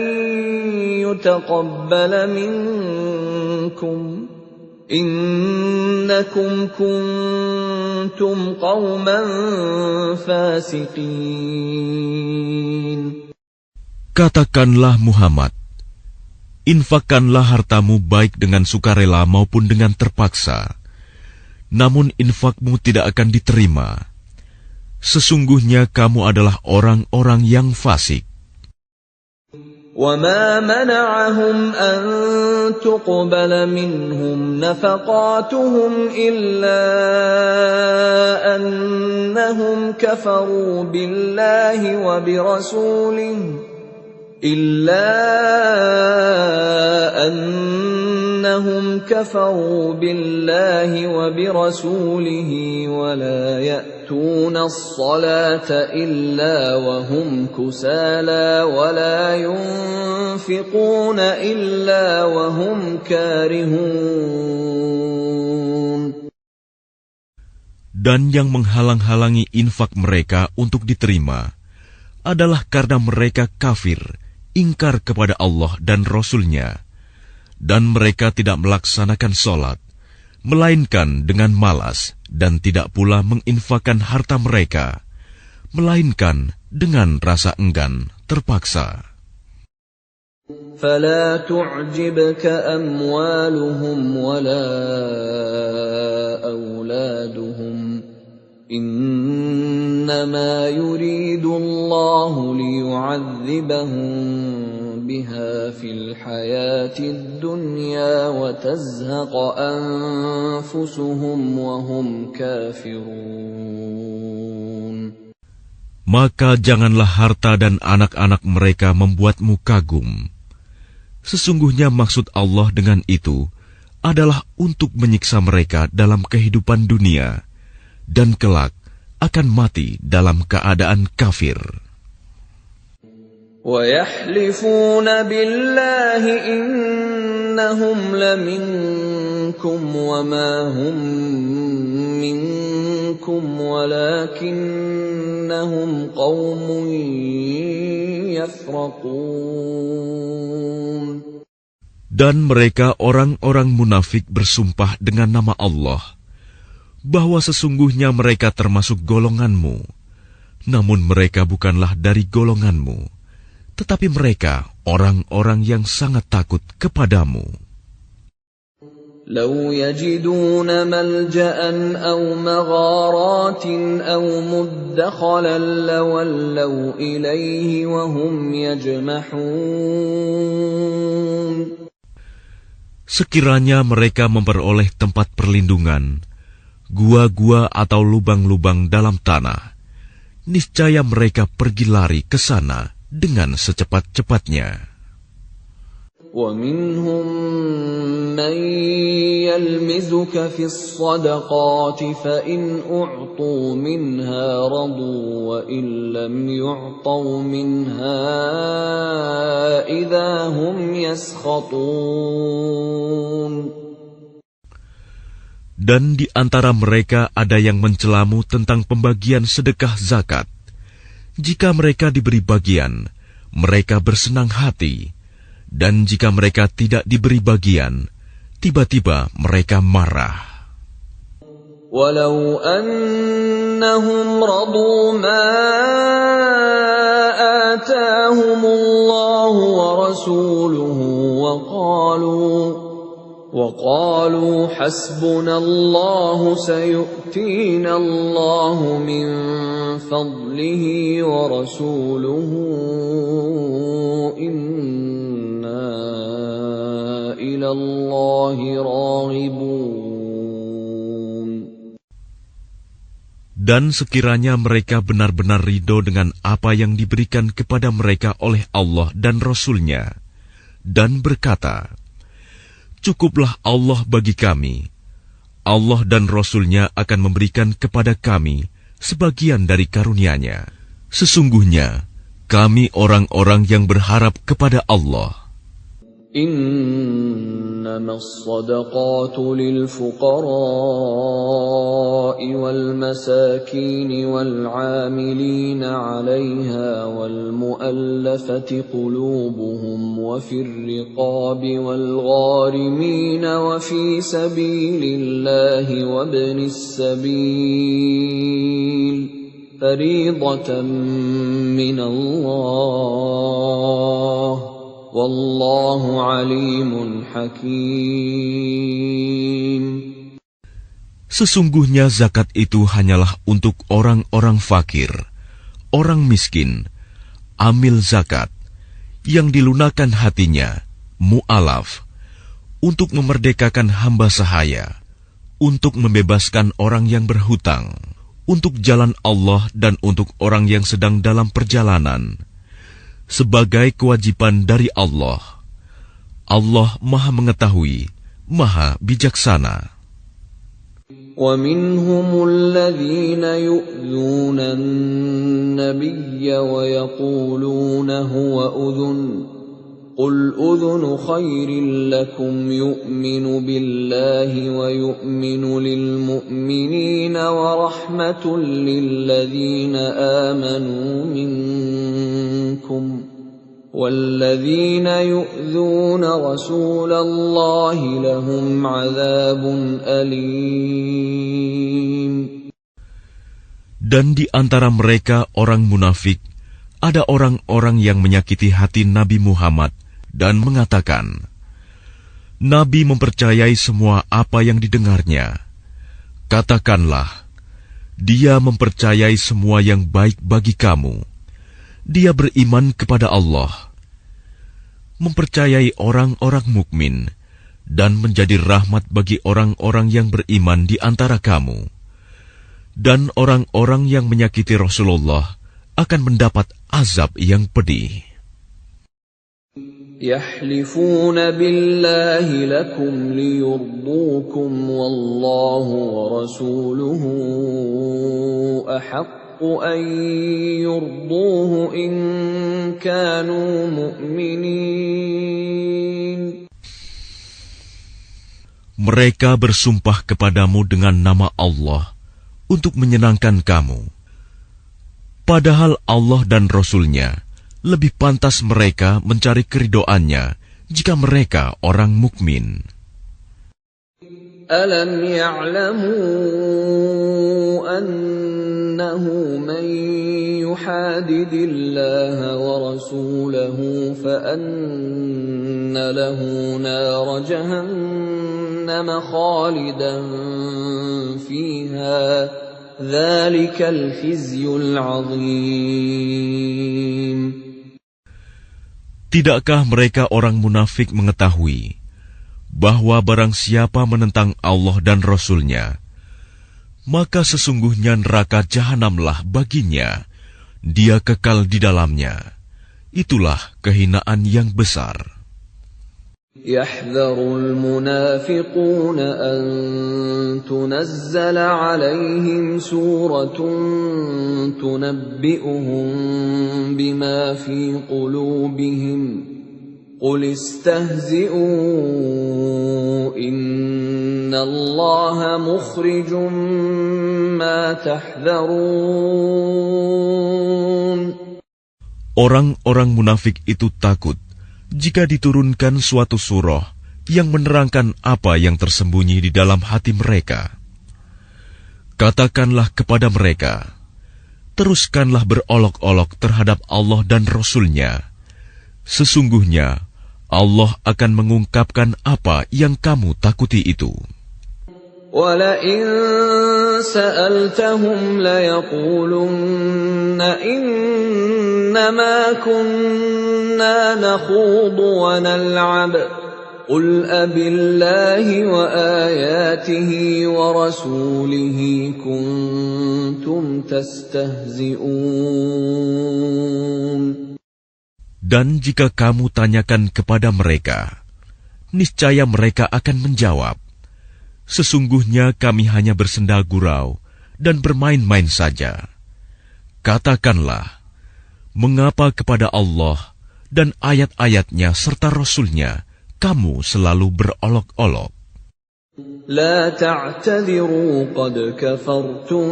Speaker 1: يتقبل منكم إنكم كنتم قوما فاسقين.
Speaker 2: Katakanlah Muhammad, infakkanlah hartamu baik dengan sukarela maupun dengan terpaksa, namun infakmu tidak akan diterima. Sesungguhnya kamu adalah orang-orang yang fasik.
Speaker 1: وَمَا مَنَعَهُمْ أَن تُقْبَلَ مِنْهُمْ نَفَقَاتُهُمْ إِلَّا أَنَّهُمْ كَفَرُوا بِاللَّهِ وَبِرَسُولِهِ وَلَا يَأْتُونَ الصَّلَاةَ إِلَّا وَهُمْ كُسَالَى وَلَا يُنْفِقُونَ إِلَّا وَهُمْ كَارِهُونَ.
Speaker 2: Dan yang menghalang-halangi infak mereka untuk diterima adalah karena mereka kafir, ingkar kepada Allah dan Rasul-Nya, dan mereka tidak melaksanakan sholat, melainkan dengan malas, dan tidak pula menginfakkan harta mereka, melainkan dengan rasa enggan terpaksa.
Speaker 1: فَلَا تُعْجِبْكَ أَمْوَالُهُمْ وَلَا أَوْلَادُهُمْ إِنَّمَا يُرِيدُ اللَّهُ لِيُعَذِّبَهُم بِهَا فِي الْحَيَاةِ الدُّنْيَا وَتَزْهَقَ أَنفُسُهُمْ وَهُمْ كَافِرُونَ.
Speaker 2: Maka janganlah harta dan anak-anak mereka membuatmu kagum. Sesungguhnya maksud Allah dengan itu adalah untuk menyiksa mereka dalam kehidupan dunia, dan kelak akan mati dalam keadaan kafir.
Speaker 1: وَيَحْلِفُونَ بِاللَّهِ إِنَّهُمْ لَمِنكُمْ وَمَا هُمْ مِنكُمْ وَلَكِنَّهُمْ قَوْمٌ يَفْرَقُونَ.
Speaker 2: Dan mereka orang-orang munafik bersumpah dengan nama Allah, bahwa sesungguhnya mereka termasuk golonganmu, namun mereka bukanlah dari golonganmu, tetapi mereka orang-orang yang sangat takut kepadamu.
Speaker 1: لَوْ يَجِدُونَ مَلْجَأً أَوْ مَغَارَاتٍ أَوْ مُدَّخَلًا لَوَلَّوْا إِلَيْهِ وَهُمْ يَجْمَحُونَ.
Speaker 2: Sekiranya mereka memperoleh tempat perlindungan, gua-gua atau lubang-lubang dalam tanah, niscaya mereka pergi lari ke sana dengan secepat-cepatnya.
Speaker 1: وَمِنْهُمْ مَنْ يَلْمِزُكَ فِي الصَّدَقَاتِ فَإِنْ أُعْطُوا مِنْهَا رَضُوا وَإِنْ لَمْ يُعْطَوْا مِنْهَا إِذَا هُمْ يَسْخَطُونَ.
Speaker 2: Dan di antara mereka ada yang mencelamu tentang pembagian sedekah zakat. Jika mereka diberi bagian, mereka bersenang hati. Dan jika mereka tidak diberi bagian, tiba-tiba mereka marah.
Speaker 1: وَلَوْ أَنَّهُمْ رَضُوا مَا آتَاهُمُ اللَّهُ وَرَسُولُهُ وَقَالُوا حَسْبُنَا اللَّهُ سَيُؤْتِينَا اللَّهُ مِنْ فَضْلِهِ وَرَسُولُهُ إِنَّا إِلَى اللَّهِ رَاغِبُونَ.
Speaker 2: Dan sekiranya mereka benar-benar ridho dengan apa yang diberikan kepada mereka oleh Allah dan Rasul-Nya, dan berkata, "Cukuplah Allah bagi kami. Allah dan Rasul-Nya akan memberikan kepada kami sebagian dari karunia-Nya. Sesungguhnya, kami orang-orang yang berharap kepada Allah."
Speaker 1: إنما الصدقات للفقراء والمساكين والعاملين عليها والمؤلفة قلوبهم وفي الرقاب والغارمين وفي سبيل الله وابن السبيل فريضة من الله Wallahu alimun hakim.
Speaker 2: Sesungguhnya zakat itu hanyalah untuk orang-orang fakir, orang miskin, amil zakat, yang dilunakan hatinya, mu'alaf, untuk memerdekakan hamba sahaya, untuk membebaskan orang yang berhutang, untuk jalan Allah dan untuk orang yang sedang dalam perjalanan, sebagai kewajiban dari Allah. Allah Maha Mengetahui, Maha Bijaksana.
Speaker 1: وَمِنْهُمُ الَّذِينَ يُؤْذُونَ النَّبِيَّ وَيَقُولُونَ هُوَ أُذُنٌ قُلْ أُذُنُ خَيْرٍ لَكُمْ يُؤْمِنُ بِاللَّهِ وَيُؤْمِنُ لِلْمُؤْمِنِينَ وَرَحْمَةٌ لِلَّذِينَ آمَنُوا مِنكُمْ وَالَّذِينَ يُؤْذُونَ رَسُولَ اللَّهِ لَهُمْ عَذَابٌ أَلِيمٌ.
Speaker 2: Dan di antara mereka orang munafik, ada orang-orang yang menyakiti hati Nabi Muhammad dan mengatakan, Nabi mempercayai semua apa yang didengarnya. Katakanlah, dia mempercayai semua yang baik bagi kamu. Dia beriman kepada Allah, mempercayai orang-orang mukmin, dan menjadi rahmat bagi orang-orang yang beriman di antara kamu. Dan orang-orang yang menyakiti Rasulullah akan mendapat azab yang pedih.
Speaker 1: يَحْلِفُونَ بِاللَّهِ لَكُمْ لِيُرْضُوكُمْ وَاللَّهُ وَرَسُولُهُ أَحَقُّ أَن يُرْضُوهُ إِن كَانُوا مُؤْمِنِينَ.
Speaker 2: Mereka bersumpah kepadamu dengan nama Allah untuk menyenangkan kamu. Padahal Allah dan Rasul-Nya lebih pantas mereka mencari keridoannya jika mereka orang mukmin.
Speaker 1: Alam ya'lamu annahu man yuhadidillaha wa rasulahu fa anna lahu nar jahannam khalidan fiha. Dzalikal khizyul 'adzim.
Speaker 2: Tidakkah mereka orang munafik mengetahui bahwa barang siapa menentang Allah dan Rasul-Nya, maka sesungguhnya neraka jahanamlah baginya, dia kekal di dalamnya. Itulah kehinaan yang besar.
Speaker 1: يحذر المنافقون أن تنزل عليهم سورة تنبئهم بما في قلوبهم قل استهزئوا إن الله مخرج ما تحذرون.
Speaker 2: Orang-orang munafik itu takut jika diturunkan suatu surah yang menerangkan apa yang tersembunyi di dalam hati mereka. Katakanlah kepada mereka, teruskanlah berolok-olok terhadap Allah dan Rasul-Nya. Sesungguhnya Allah akan mengungkapkan apa yang kamu takuti itu.
Speaker 1: وَلَئِن سَأَلْتَهُمْ لَيَقُولُنَّ إِنَّمَا كُنَّا نَخُوضُ وَنَلْعَبُ قل أبالله وآياته ورسوله كنتم تستهزئون.
Speaker 2: Dan jika kamu tanyakan kepada mereka, niscaya mereka akan menjawab, sesungguhnya kami hanya bersenda gurau dan bermain-main saja. Katakanlah, mengapa kepada Allah dan ayat-ayatnya serta Rasul-Nya kamu selalu berolok-olok?
Speaker 1: لا تعتذروا قد كفرتم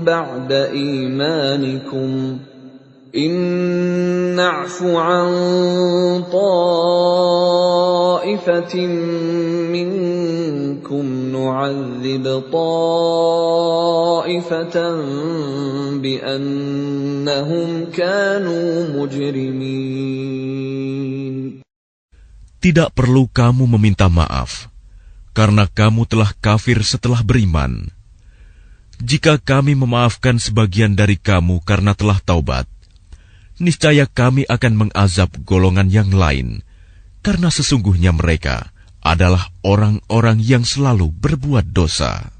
Speaker 1: بعد إيمانكم إن نعف عن طائفة منكم نعذب طائفة بأنهم كانوا مجرمين.
Speaker 2: Tidak perlu kamu meminta maaf, karena kamu telah kafir setelah beriman. Jika kami memaafkan sebagian dari kamu karena telah taubat, niscaya kami akan mengazab golongan yang lain, karena sesungguhnya mereka adalah orang-orang yang selalu berbuat dosa.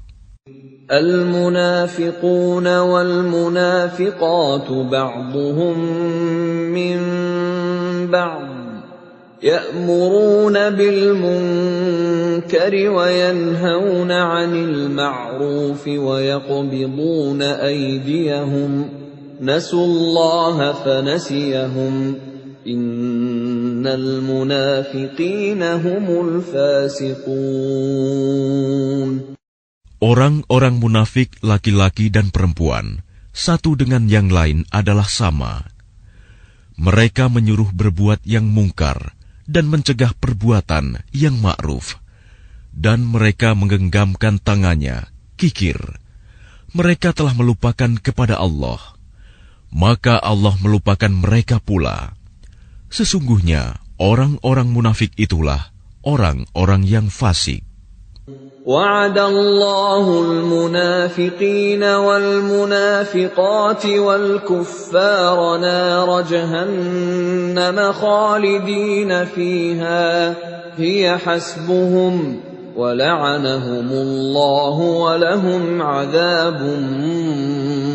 Speaker 1: المنافقون والمنافقات بعضهم من بعض يأمرون بالمنكر وينهون عن المعروف ويقبضون أيديهم نسوا الله فنسيهم إن المنافقين هم الفاسقون.
Speaker 2: Orang-orang munafik laki-laki dan perempuan, satu dengan yang lain adalah sama. Mereka menyuruh berbuat yang mungkar dan mencegah perbuatan yang ma'ruf. Dan mereka menggenggamkan tangannya, kikir. Mereka telah melupakan kepada Allah. Maka Allah melupakan mereka pula. Sesungguhnya orang-orang munafik itulah orang-orang yang fasik.
Speaker 1: وعد الله المنافقين والمنافقات والكفار نار جهنم خالدين فيها هي حسبهم ولعنهم الله ولهم عذاب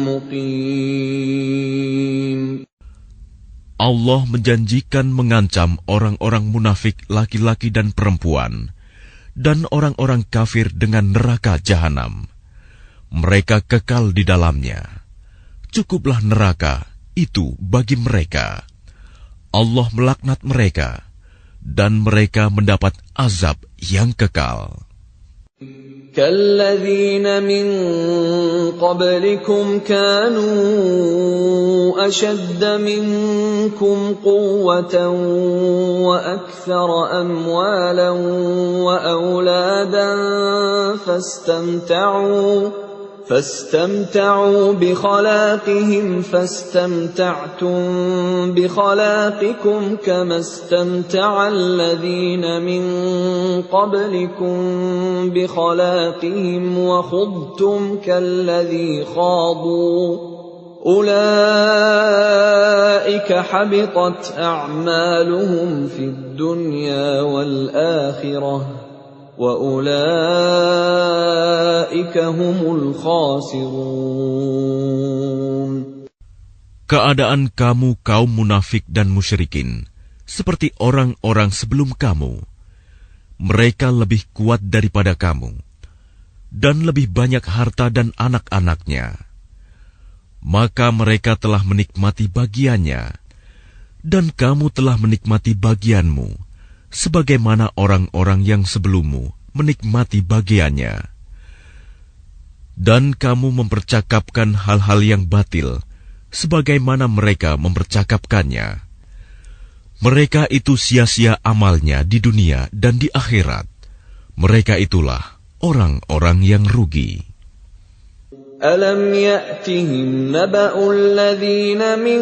Speaker 1: مقيم.
Speaker 2: Allah menjanjikan mengancam orang-orang munafik laki-laki dan perempuan dan orang-orang kafir dengan neraka jahanam. Mereka kekal di dalamnya. Cukuplah neraka itu bagi mereka. Allah melaknat mereka, dan mereka mendapat azab yang kekal.
Speaker 1: كالذين من قبلكم كانوا أشد منكم قوة وأكثر أموالا وأولادا فاستمتعوا بخلاقهم فاستمتعتم بخلاقكم كما استمتع الذين من قبلكم بخلاقهم وخضتم كالذي خاضوا أولئك حبطت أعمالهم في الدنيا والآخرة وَأُولَئِكَ هُمُ الْخَاسِرُونَ.
Speaker 2: Keadaan kamu kaum munafik dan musyrikin seperti orang-orang sebelum kamu. Mereka lebih kuat daripada kamu dan lebih banyak harta dan anak-anaknya. Maka mereka telah menikmati bagiannya dan kamu telah menikmati bagianmu, sebagaimana orang-orang yang sebelummu menikmati bagiannya. Dan kamu mempercakapkan hal-hal yang batil, sebagaimana mereka mempercakapkannya. Mereka itu sia-sia amalnya di dunia dan di akhirat. Mereka itulah orang-orang yang rugi.
Speaker 1: أَلَمْ يَأْتِهِمْ نَبَأُ الَّذِينَ مِنْ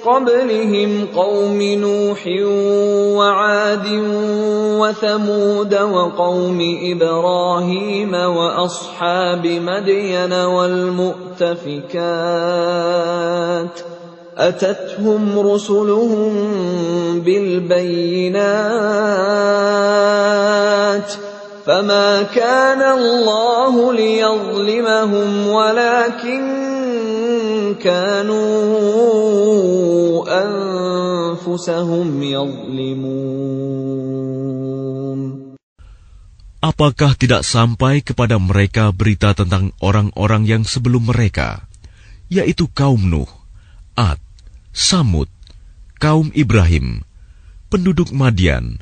Speaker 1: قَبْلِهِمْ قَوْمِ نُوحٍ وَعَادٍ وَثَمُودَ وَقَوْمِ إِبْرَاهِيمَ وَأَصْحَابِ مَدْيَنَ وَالْمُؤْتَفِكَاتِ أتتهم رسلهم بالبينات فما كان الله ليظلمهم ولكن كانوا أنفسهم يظلمون.
Speaker 2: Apakah tidak sampai kepada mereka berita tentang orang-orang yang sebelum mereka, yaitu kaum Nuh, Ad, Samud, kaum Ibrahim, penduduk Madian,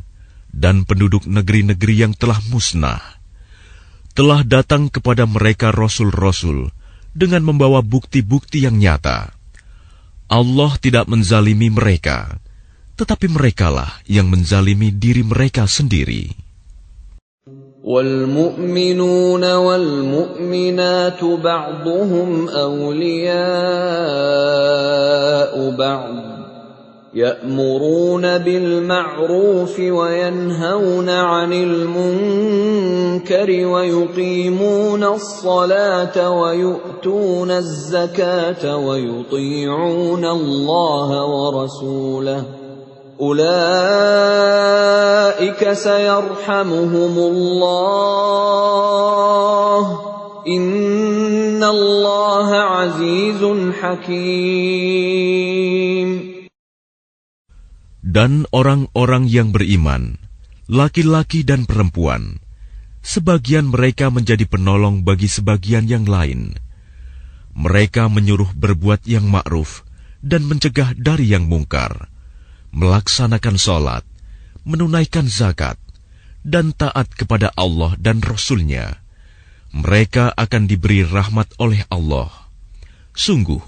Speaker 2: dan penduduk negeri-negeri yang telah musnah? Telah datang kepada mereka rasul-rasul dengan membawa bukti-bukti yang nyata. Allah tidak menzalimi mereka, tetapi merekalah yang menzalimi diri mereka sendiri.
Speaker 1: وَالْمُؤْمِنُونَ وَالْمُؤْمِنَاتُ بَعْضُهُمْ أَوْلِيَاءُ بَعْضٍ يَأْمُرُونَ بِالْمَعْرُوفِ وَيَنْهَوْنَ عَنِ الْمُنكَرِ وَيُقِيمُونَ الصَّلَاةَ وَيُؤْتُونَ الزَّكَاةَ وَيُطِيعُونَ اللَّهَ وَرَسُولَهُ أُولَئِكَ سَيَرْحَمُهُمُ اللَّهُ إِنَّ اللَّهَ عَزِيزٌ حَكِيمٌ.
Speaker 2: Dan orang-orang yang beriman, laki-laki dan perempuan, sebagian mereka menjadi penolong bagi sebagian yang lain. Mereka menyuruh berbuat yang ma'ruf dan mencegah dari yang mungkar, melaksanakan sholat, menunaikan zakat, dan taat kepada Allah dan Rasul-Nya. Mereka akan diberi rahmat oleh Allah. Sungguh,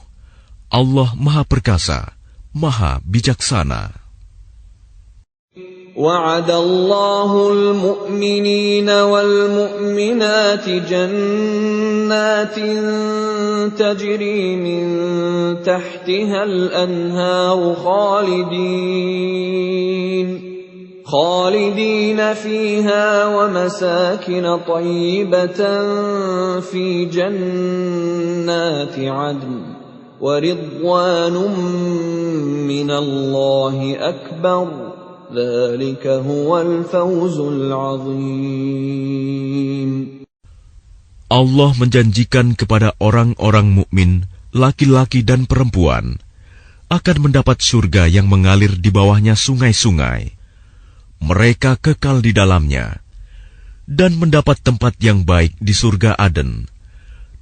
Speaker 2: Allah Maha Perkasa, Maha Bijaksana.
Speaker 1: وعد الله المؤمنين والمؤمنات جنات تجري من تحتها الأنهار خالدين فيها ومساكن طيبة في جنات عدن ورضوان من الله أكبر ذلك هو الفوز العظيم.
Speaker 2: Allah menjanjikan kepada orang-orang mukmin, laki-laki dan perempuan, akan mendapat surga yang mengalir di bawahnya sungai-sungai. Mereka kekal di dalamnya, dan mendapat tempat yang baik di surga Aden.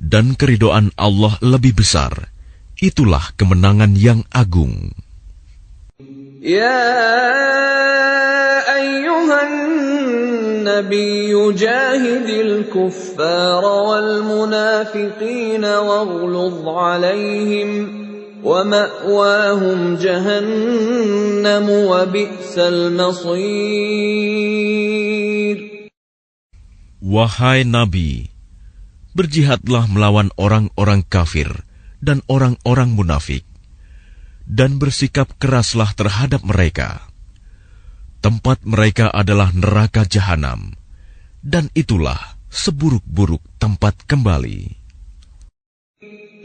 Speaker 2: Dan keridhaan Allah lebih besar. Itulah kemenangan yang agung.
Speaker 1: يا أيها النبي جاهد الكفار والمنافقين واغلظ عليهم ومأواهم جهنم وبئس المصير.
Speaker 2: Wahai Nabi, berjihadlah melawan orang-orang kafir dan orang-orang munafik, dan bersikap keraslah terhadap mereka. Tempat mereka adalah neraka jahanam, dan itulah seburuk-buruk tempat kembali.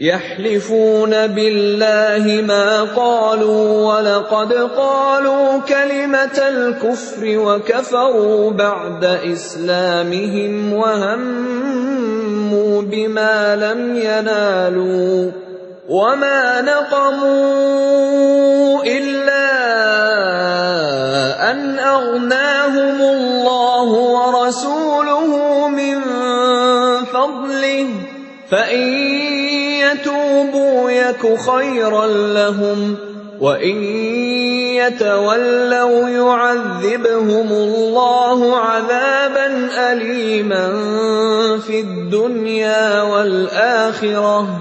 Speaker 1: يحلفون بالله ما قالوا ولقد قالوا كلمة الكفر وكفروا بعد إسلامهم وهموا بما لم ينالوا وما نقموا إلا أن أغناهم الله ورسوله من فضله فإن يتوبوا يك خيرا لهم وإن يتولوا يعذبهم الله عذابا أليما في الدنيا والآخرة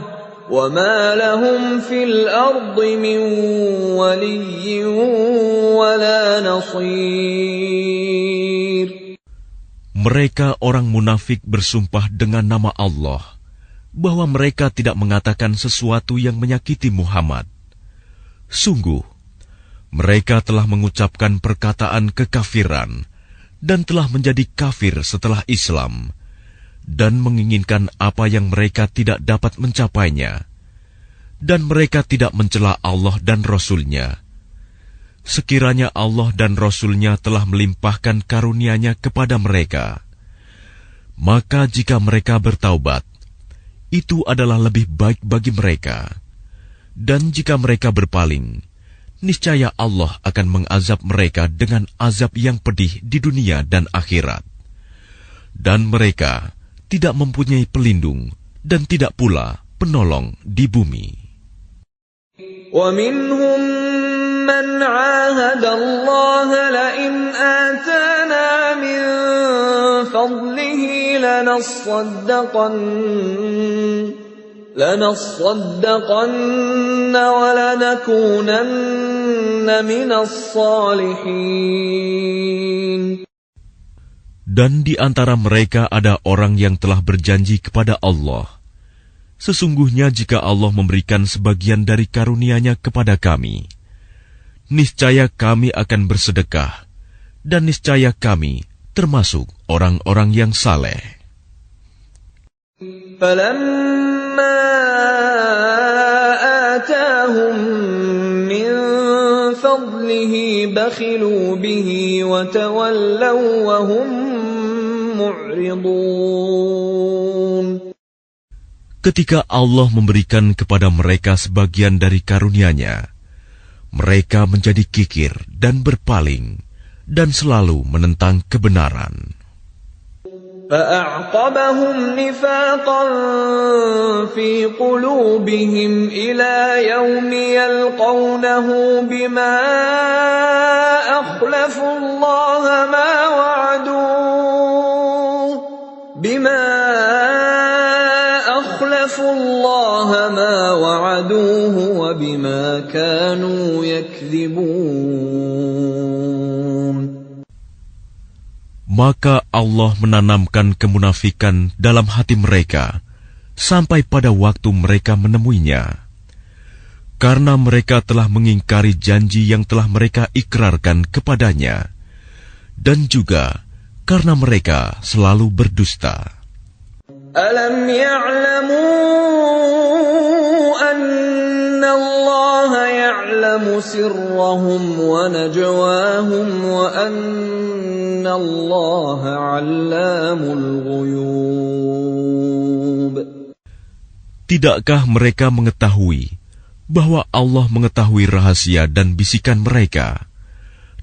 Speaker 1: وما لهم في الأرض من ولي ولا نصير.
Speaker 2: Mereka orang munafik bersumpah dengan nama Allah bahwa mereka tidak mengatakan sesuatu yang menyakiti Muhammad. Sungguh, mereka telah mengucapkan perkataan kekafiran dan telah menjadi kafir setelah Islam, dan menginginkan apa yang mereka tidak dapat mencapainya. dan mereka tidak mencela Allah dan Rasul-Nya. Sekiranya Allah dan Rasul-Nya telah melimpahkan karunia-Nya kepada mereka, maka jika mereka bertaubat, itu adalah lebih baik bagi mereka. Dan jika mereka berpaling, niscaya Allah akan mengazab mereka dengan azab yang pedih di dunia dan akhirat. Dan mereka tidak mempunyai pelindung dan tidak pula penolong di bumi.
Speaker 1: وَمِنْهُمْ مَنْ عَاهَدَ اللَّهَ لَئِنْ آتَانَا مِنْ فَضْلِهِ لَنَصَّدَّقَنَّ وَلَنَكُونَنَّ مِنَ الصَّالِحِينَ.
Speaker 2: Dan di antara mereka ada orang yang telah berjanji kepada Allah, sesungguhnya jika Allah memberikan sebagian dari karunia-Nya kepada kami, niscaya kami akan bersedekah, dan niscaya kami termasuk orang-orang yang saleh.
Speaker 1: فَلَمَّا آتَاهُم مِّن فَضْلِهِ بَخِلُوا بِهِ وَتَوَلَّوْا وَهُم مُّعْرِضُونَ.
Speaker 2: Ketika Allah memberikan kepada mereka sebagian dari karunia-Nya, mereka menjadi kikir dan berpaling, dan selalu menentang kebenaran.
Speaker 1: فَأَعْقَبَهُمْ نِفَاقًا فِي قُلُوبِهِمْ إِلَى يَوْمِ يَلْقَوْنَهُ بِمَا أَخْلَفُوا اللَّهَ مَا وَعَدُوهُ وَبِمَا كَانُوا يَكْذِبُونَ.
Speaker 2: Maka Allah menanamkan kemunafikan dalam hati mereka sampai pada waktu mereka menemuinya, karena mereka telah mengingkari janji yang telah mereka ikrarkan kepadanya, dan juga karena mereka selalu berdusta.
Speaker 1: Alam ya'lamu anna Allah ya'lamu sirrahum wa najwahum wa anna Allah 'allamul ghuyub.
Speaker 2: Tidakkah mereka mengetahui bahwa Allah mengetahui rahasia dan bisikan mereka,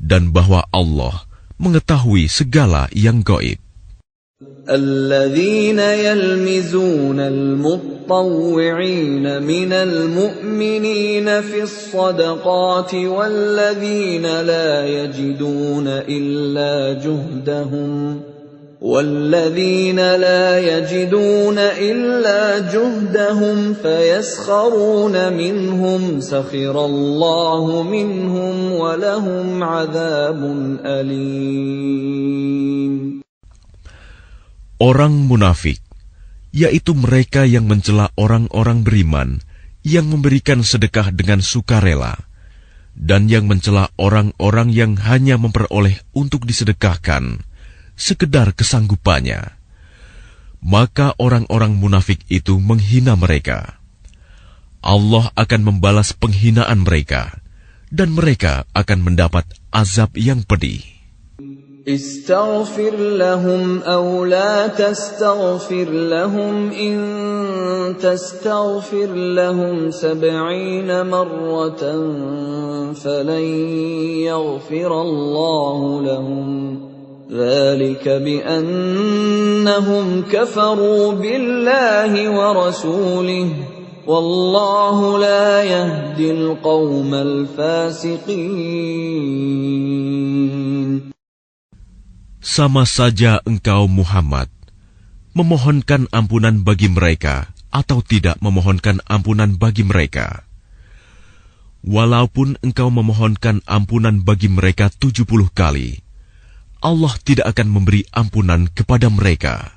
Speaker 2: dan bahwa Allah mengetahui segala yang gaib?
Speaker 1: الذين يلمزون المطوعين من المؤمنين في الصدقات والذين لا يجدون إلا جهدهم فيسخرون منهم سخر الله منهم ولهم عذاب أليم.
Speaker 2: Orang munafik, yaitu mereka yang mencela orang-orang beriman yang memberikan sedekah dengan sukarela, dan yang mencela orang-orang yang hanya memperoleh untuk disedekahkan sekedar kesanggupannya, maka orang-orang munafik itu menghina mereka. Allah akan membalas penghinaan mereka, dan mereka akan mendapat azab yang pedih.
Speaker 1: استغفر لهم أو لا تستغفر لهم إن تستغفر لهم 70 مرة فلن يغفر الله لهم ذلك بأنهم كفروا بالله ورسوله والله لا يهدي القوم الفاسقين.
Speaker 2: Sama saja engkau Muhammad memohonkan ampunan bagi mereka atau tidak memohonkan ampunan bagi mereka. Walaupun engkau memohonkan ampunan bagi mereka 70 kali, Allah tidak akan memberi ampunan kepada mereka.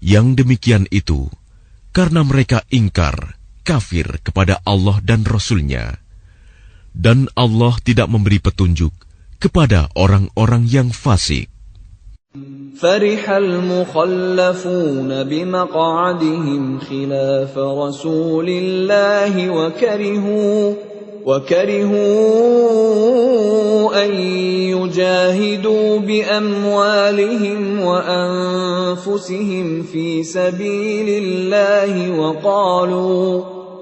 Speaker 2: Yang demikian itu karena mereka ingkar, kafir kepada Allah dan Rasul-Nya, dan Allah tidak memberi petunjuk kepada orang-orang yang fasik.
Speaker 1: فرح المخلفون بمقعدهم خلاف رسول الله وكرهوا أن يجاهدوا بأموالهم وأنفسهم في سبيل الله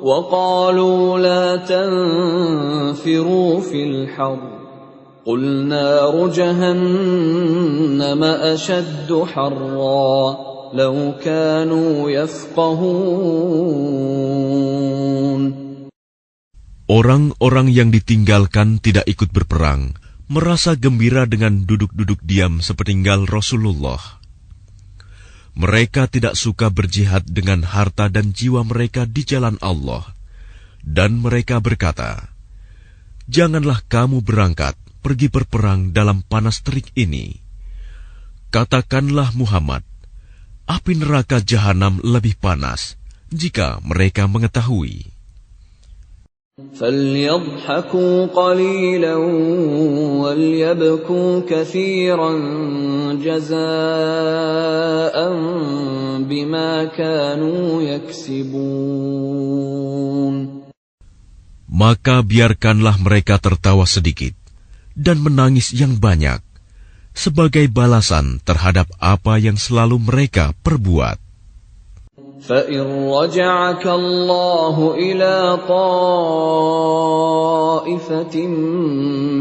Speaker 1: وقالوا لا تنفروا في الحر قل نار جهنم أشد حرا لو كانوا يفقهون.
Speaker 2: Orang-orang yang ditinggalkan tidak ikut berperang, merasa gembira dengan duduk-duduk diam sepeninggal Rasulullah. Mereka tidak suka berjihad dengan harta dan jiwa mereka di jalan Allah. Dan mereka berkata, "Janganlah kamu berangkat pergi berperang dalam panas terik ini." Katakanlah Muhammad, api neraka jahanam lebih panas jika mereka mengetahui.
Speaker 1: فَلْيَضْحَكُوا قَلِيلًا وَلْيَبْكُوا كَثِيرًا جَزَاءً بِمَا كَانُوا يَكْسِبُونَ.
Speaker 2: Maka biarkanlah mereka tertawa sedikit dan menangis yang banyak sebagai balasan terhadap apa yang selalu mereka perbuat.
Speaker 1: فَإِنْ رَجَعَكَ اللَّهُ إِلَى طَائِفَةٍ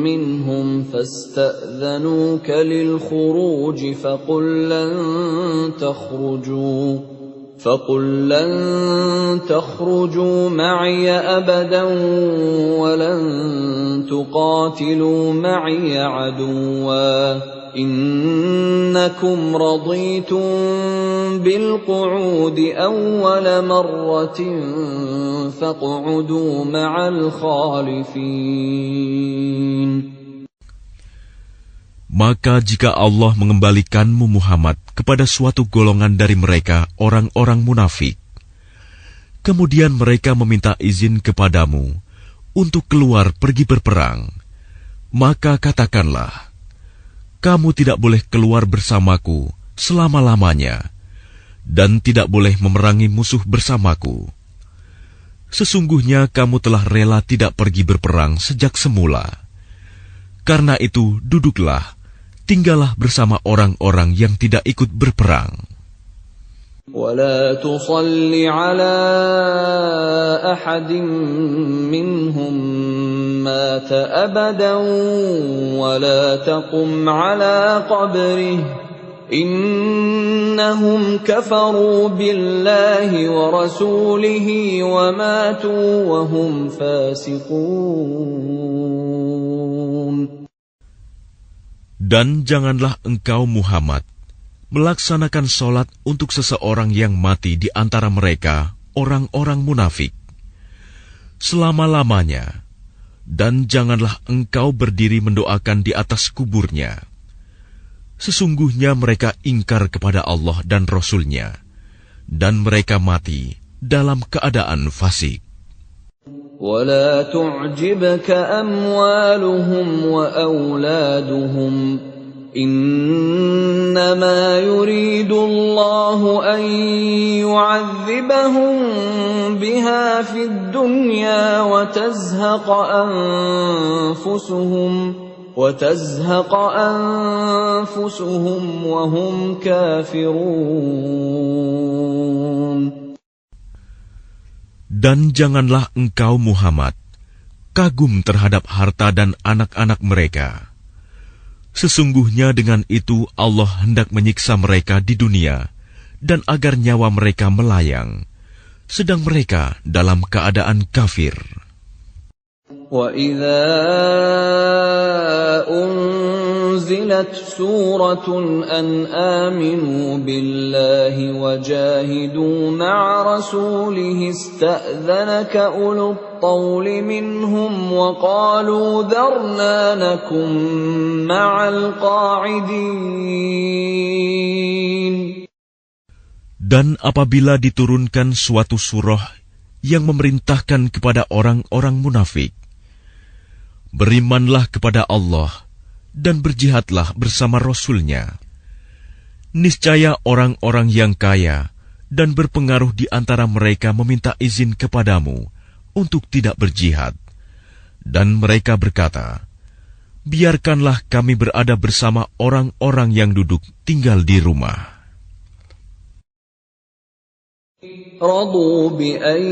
Speaker 1: مِّنْهُمْ فَاسْتَأْذَنُوكَ لِلْخُرُوجِ فَقُلْ لَنْ تَخْرُجُوا مَعِيَ أَبَدًا وَلَنْ تُقَاتِلُوا مَعِيَ عَدُوًّا إِنَّكُمْ رَضِيتُمْ بِالْقُعُودِ أَوَّلَ مَرَّةٍ فَاقْعُدُوا مَعَ الْخَالِفِينَ.
Speaker 2: Maka jika Allah mengembalikanmu Muhammad kepada suatu golongan dari mereka, orang-orang munafik, kemudian mereka meminta izin kepadamu untuk keluar pergi berperang, maka katakanlah, kamu tidak boleh keluar bersamaku selama-lamanya, dan tidak boleh memerangi musuh bersamaku. Sesungguhnya kamu telah rela tidak pergi berperang sejak semula. Karena itu, duduklah, tinggallah bersama orang-orang yang tidak ikut berperang.
Speaker 1: وَلَا تُصَلِّ عَلَى أَحَدٍ مِّنْهُمْ مَاتَ أَبَدًا وَلَا تَقُمْ عَلَى قَبْرِهِ إِنَّهُمْ كَفَرُوا بِاللَّهِ وَرَسُولِهِ وَمَاتُوا وَهُمْ فَاسِقُونَ.
Speaker 2: Dan janganlah engkau Muhammad melaksanakan sholat untuk seseorang yang mati di antara mereka, orang-orang munafik, selama-lamanya, dan janganlah engkau berdiri mendoakan di atas kuburnya. Sesungguhnya mereka ingkar kepada Allah dan Rasul-Nya, dan mereka mati dalam keadaan fasik.
Speaker 1: وَلَا تُعْجِبْكَ أَمْوَالُهُمْ وَأَوْلَادُهُمْ إِنَّمَا يُرِيدُ اللَّهُ أَن يُعَذِّبَهُم بِهَا فِي الدُّنْيَا وَتَزْهَقَ أَنفُسُهُمْ وَهُمْ كَافِرُونَ.
Speaker 2: Dan janganlah engkau Muhammad kagum terhadap harta dan anak-anak mereka. Sesungguhnya dengan itu Allah hendak menyiksa mereka di dunia dan agar nyawa mereka melayang, sedang mereka dalam keadaan kafir.
Speaker 1: وَإِذَا أُنزِلَتْ سُورَةٌ أَنْ آمِنُوا بِاللَّهِ وَجَاهِدُوا مَعَ رَسُولِهِ اسْتَأْذَنَكَ أُولُو الطَّوْلِ مِنْهُمْ وَقَالُوا ذَرْنَا نَكُن مَّعَ الْقَاعِدِينَ.
Speaker 2: Dan apabila diturunkan suatu surah yang memerintahkan kepada orang-orang munafik, berimanlah kepada Allah dan berjihadlah bersama Rasul-Nya. Niscaya orang-orang yang kaya dan berpengaruh di antara mereka meminta izin kepadamu untuk tidak berjihad. Dan mereka berkata, biarkanlah kami berada bersama orang-orang yang duduk tinggal di rumah.
Speaker 1: رضوا بأن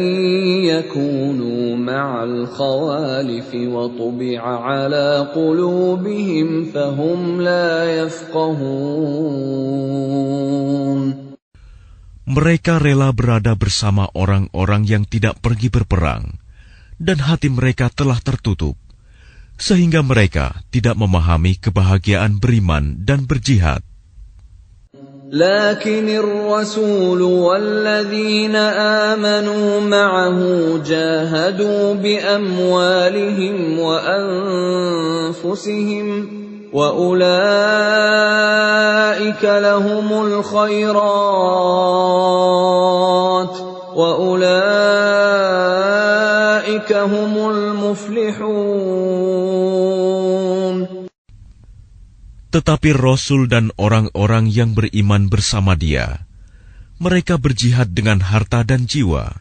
Speaker 1: يكونوا مع الخوالف وطبع على قلوبهم فهم لا يفقهون.
Speaker 2: Mereka rela berada bersama orang-orang yang tidak pergi berperang, dan hati mereka telah tertutup, sehingga mereka tidak memahami kebahagiaan beriman dan berjihad.
Speaker 1: لكن الرسول والذين آمنوا معه جاهدوا بأموالهم وأنفسهم وأولئك لهم الخيرات وأولئك هم المفلحون.
Speaker 2: Tetapi Rasul dan orang-orang yang beriman bersama dia, mereka berjihad dengan harta dan jiwa.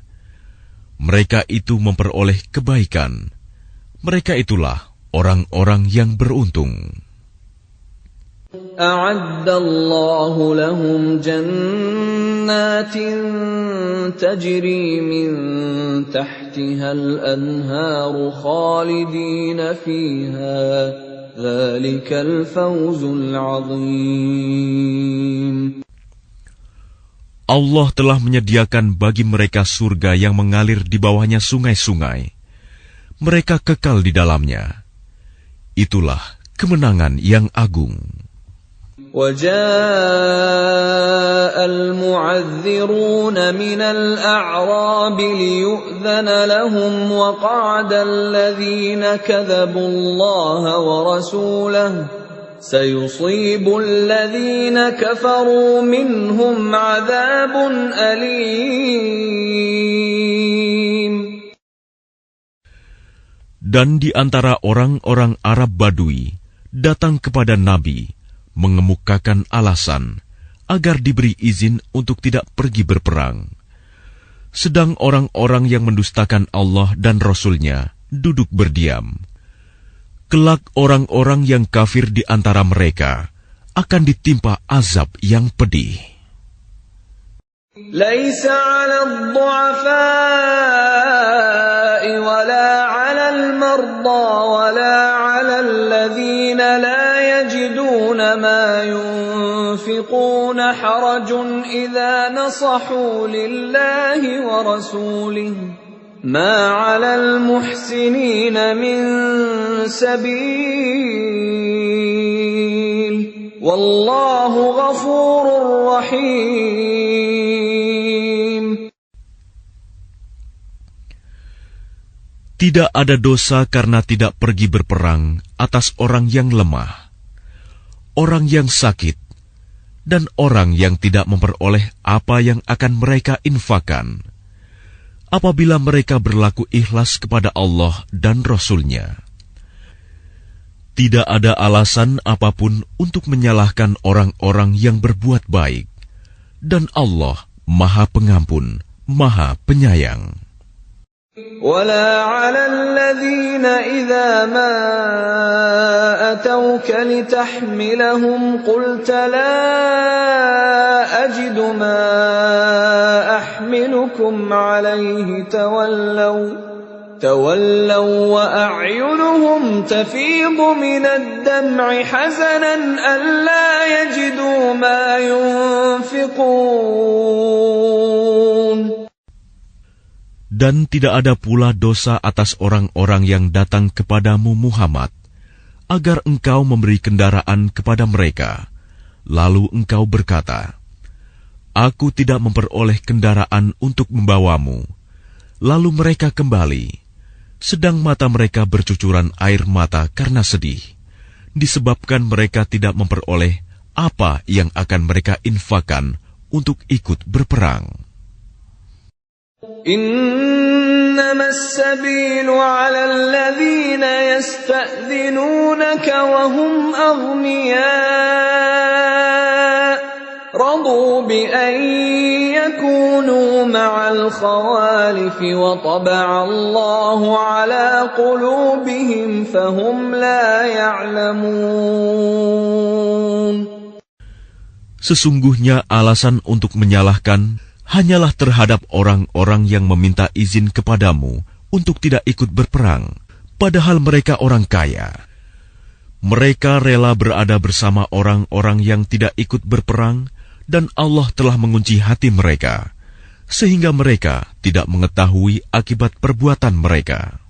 Speaker 2: Mereka itu memperoleh kebaikan. Mereka itulah orang-orang yang beruntung.
Speaker 1: A'addallahu lahum jannatin tajri min tahtiha al-anharu khalidina fiha. Dzalikal fawzul 'adzim.
Speaker 2: Allah telah menyediakan bagi mereka surga yang mengalir di bawahnya sungai-sungai. Mereka kekal di dalamnya. Itulah kemenangan yang agung.
Speaker 1: وَجَاءَ الْمُعَذِّرُونَ مِنَ الْأَعْرَابِ لِيُؤْذَنَ لَهُمْ وَقَعَدَ الَّذِينَ كَذَبُوا اللَّهَ وَرَسُولَهُ سَيُصِيبُ الَّذِينَ كَفَرُوا مِنْهُمْ عَذَابٌ أَلِيمٌ.
Speaker 2: Dan di antara orang-orang Arab Badui datang kepada Nabi mengemukakan alasan agar diberi izin untuk tidak pergi berperang. Sedang orang-orang yang mendustakan Allah dan Rasul-Nya duduk berdiam. Kelak orang-orang yang kafir di antara mereka akan ditimpa azab yang pedih.
Speaker 1: Laisa 'alal du'afa'i wala 'alal marda wala 'alal ladzina la يجدون ما ينفقون حرج إذا نصحوا لله ورسوله ما على المحسنين من سبيل والله غفور رحيم.
Speaker 2: Tidak ada dosa karena tidak pergi berperang atas orang yang lemah, orang yang sakit, dan orang yang tidak memperoleh apa yang akan mereka infakkan, apabila mereka berlaku ikhlas kepada Allah dan Rasul-Nya. Tidak ada alasan apapun untuk menyalahkan orang-orang yang berbuat baik, dan Allah Maha Pengampun, Maha Penyayang.
Speaker 1: ولا على الذين إذا ما أتوك لتحملهم قلت لا أجد ما أحملكم عليه تولوا وأعينهم تفيض من الدمع حزنا ألا يجدوا ما ينفقون.
Speaker 2: Dan tidak ada pula dosa atas orang-orang yang datang kepadamu Muhammad, agar engkau memberi kendaraan kepada mereka. Lalu engkau berkata, aku tidak memperoleh kendaraan untuk membawamu. Lalu mereka kembali, sedang mata mereka bercucuran air mata karena sedih, disebabkan mereka tidak memperoleh apa yang akan mereka infakkan untuk ikut berperang.
Speaker 1: إنما السبيل على الذين يستأذنونك وهم أغنياء رضوا بأن يكونوا مع الخوالف وطبع الله على قلوبهم فهم لا يعلمون.
Speaker 2: Sesungguhnya alasan untuk menyalahkan hanyalah terhadap orang-orang yang meminta izin kepadamu untuk tidak ikut berperang, padahal mereka orang kaya. Mereka rela berada bersama orang-orang yang tidak ikut berperang, dan Allah telah mengunci hati mereka, sehingga mereka tidak mengetahui akibat perbuatan mereka.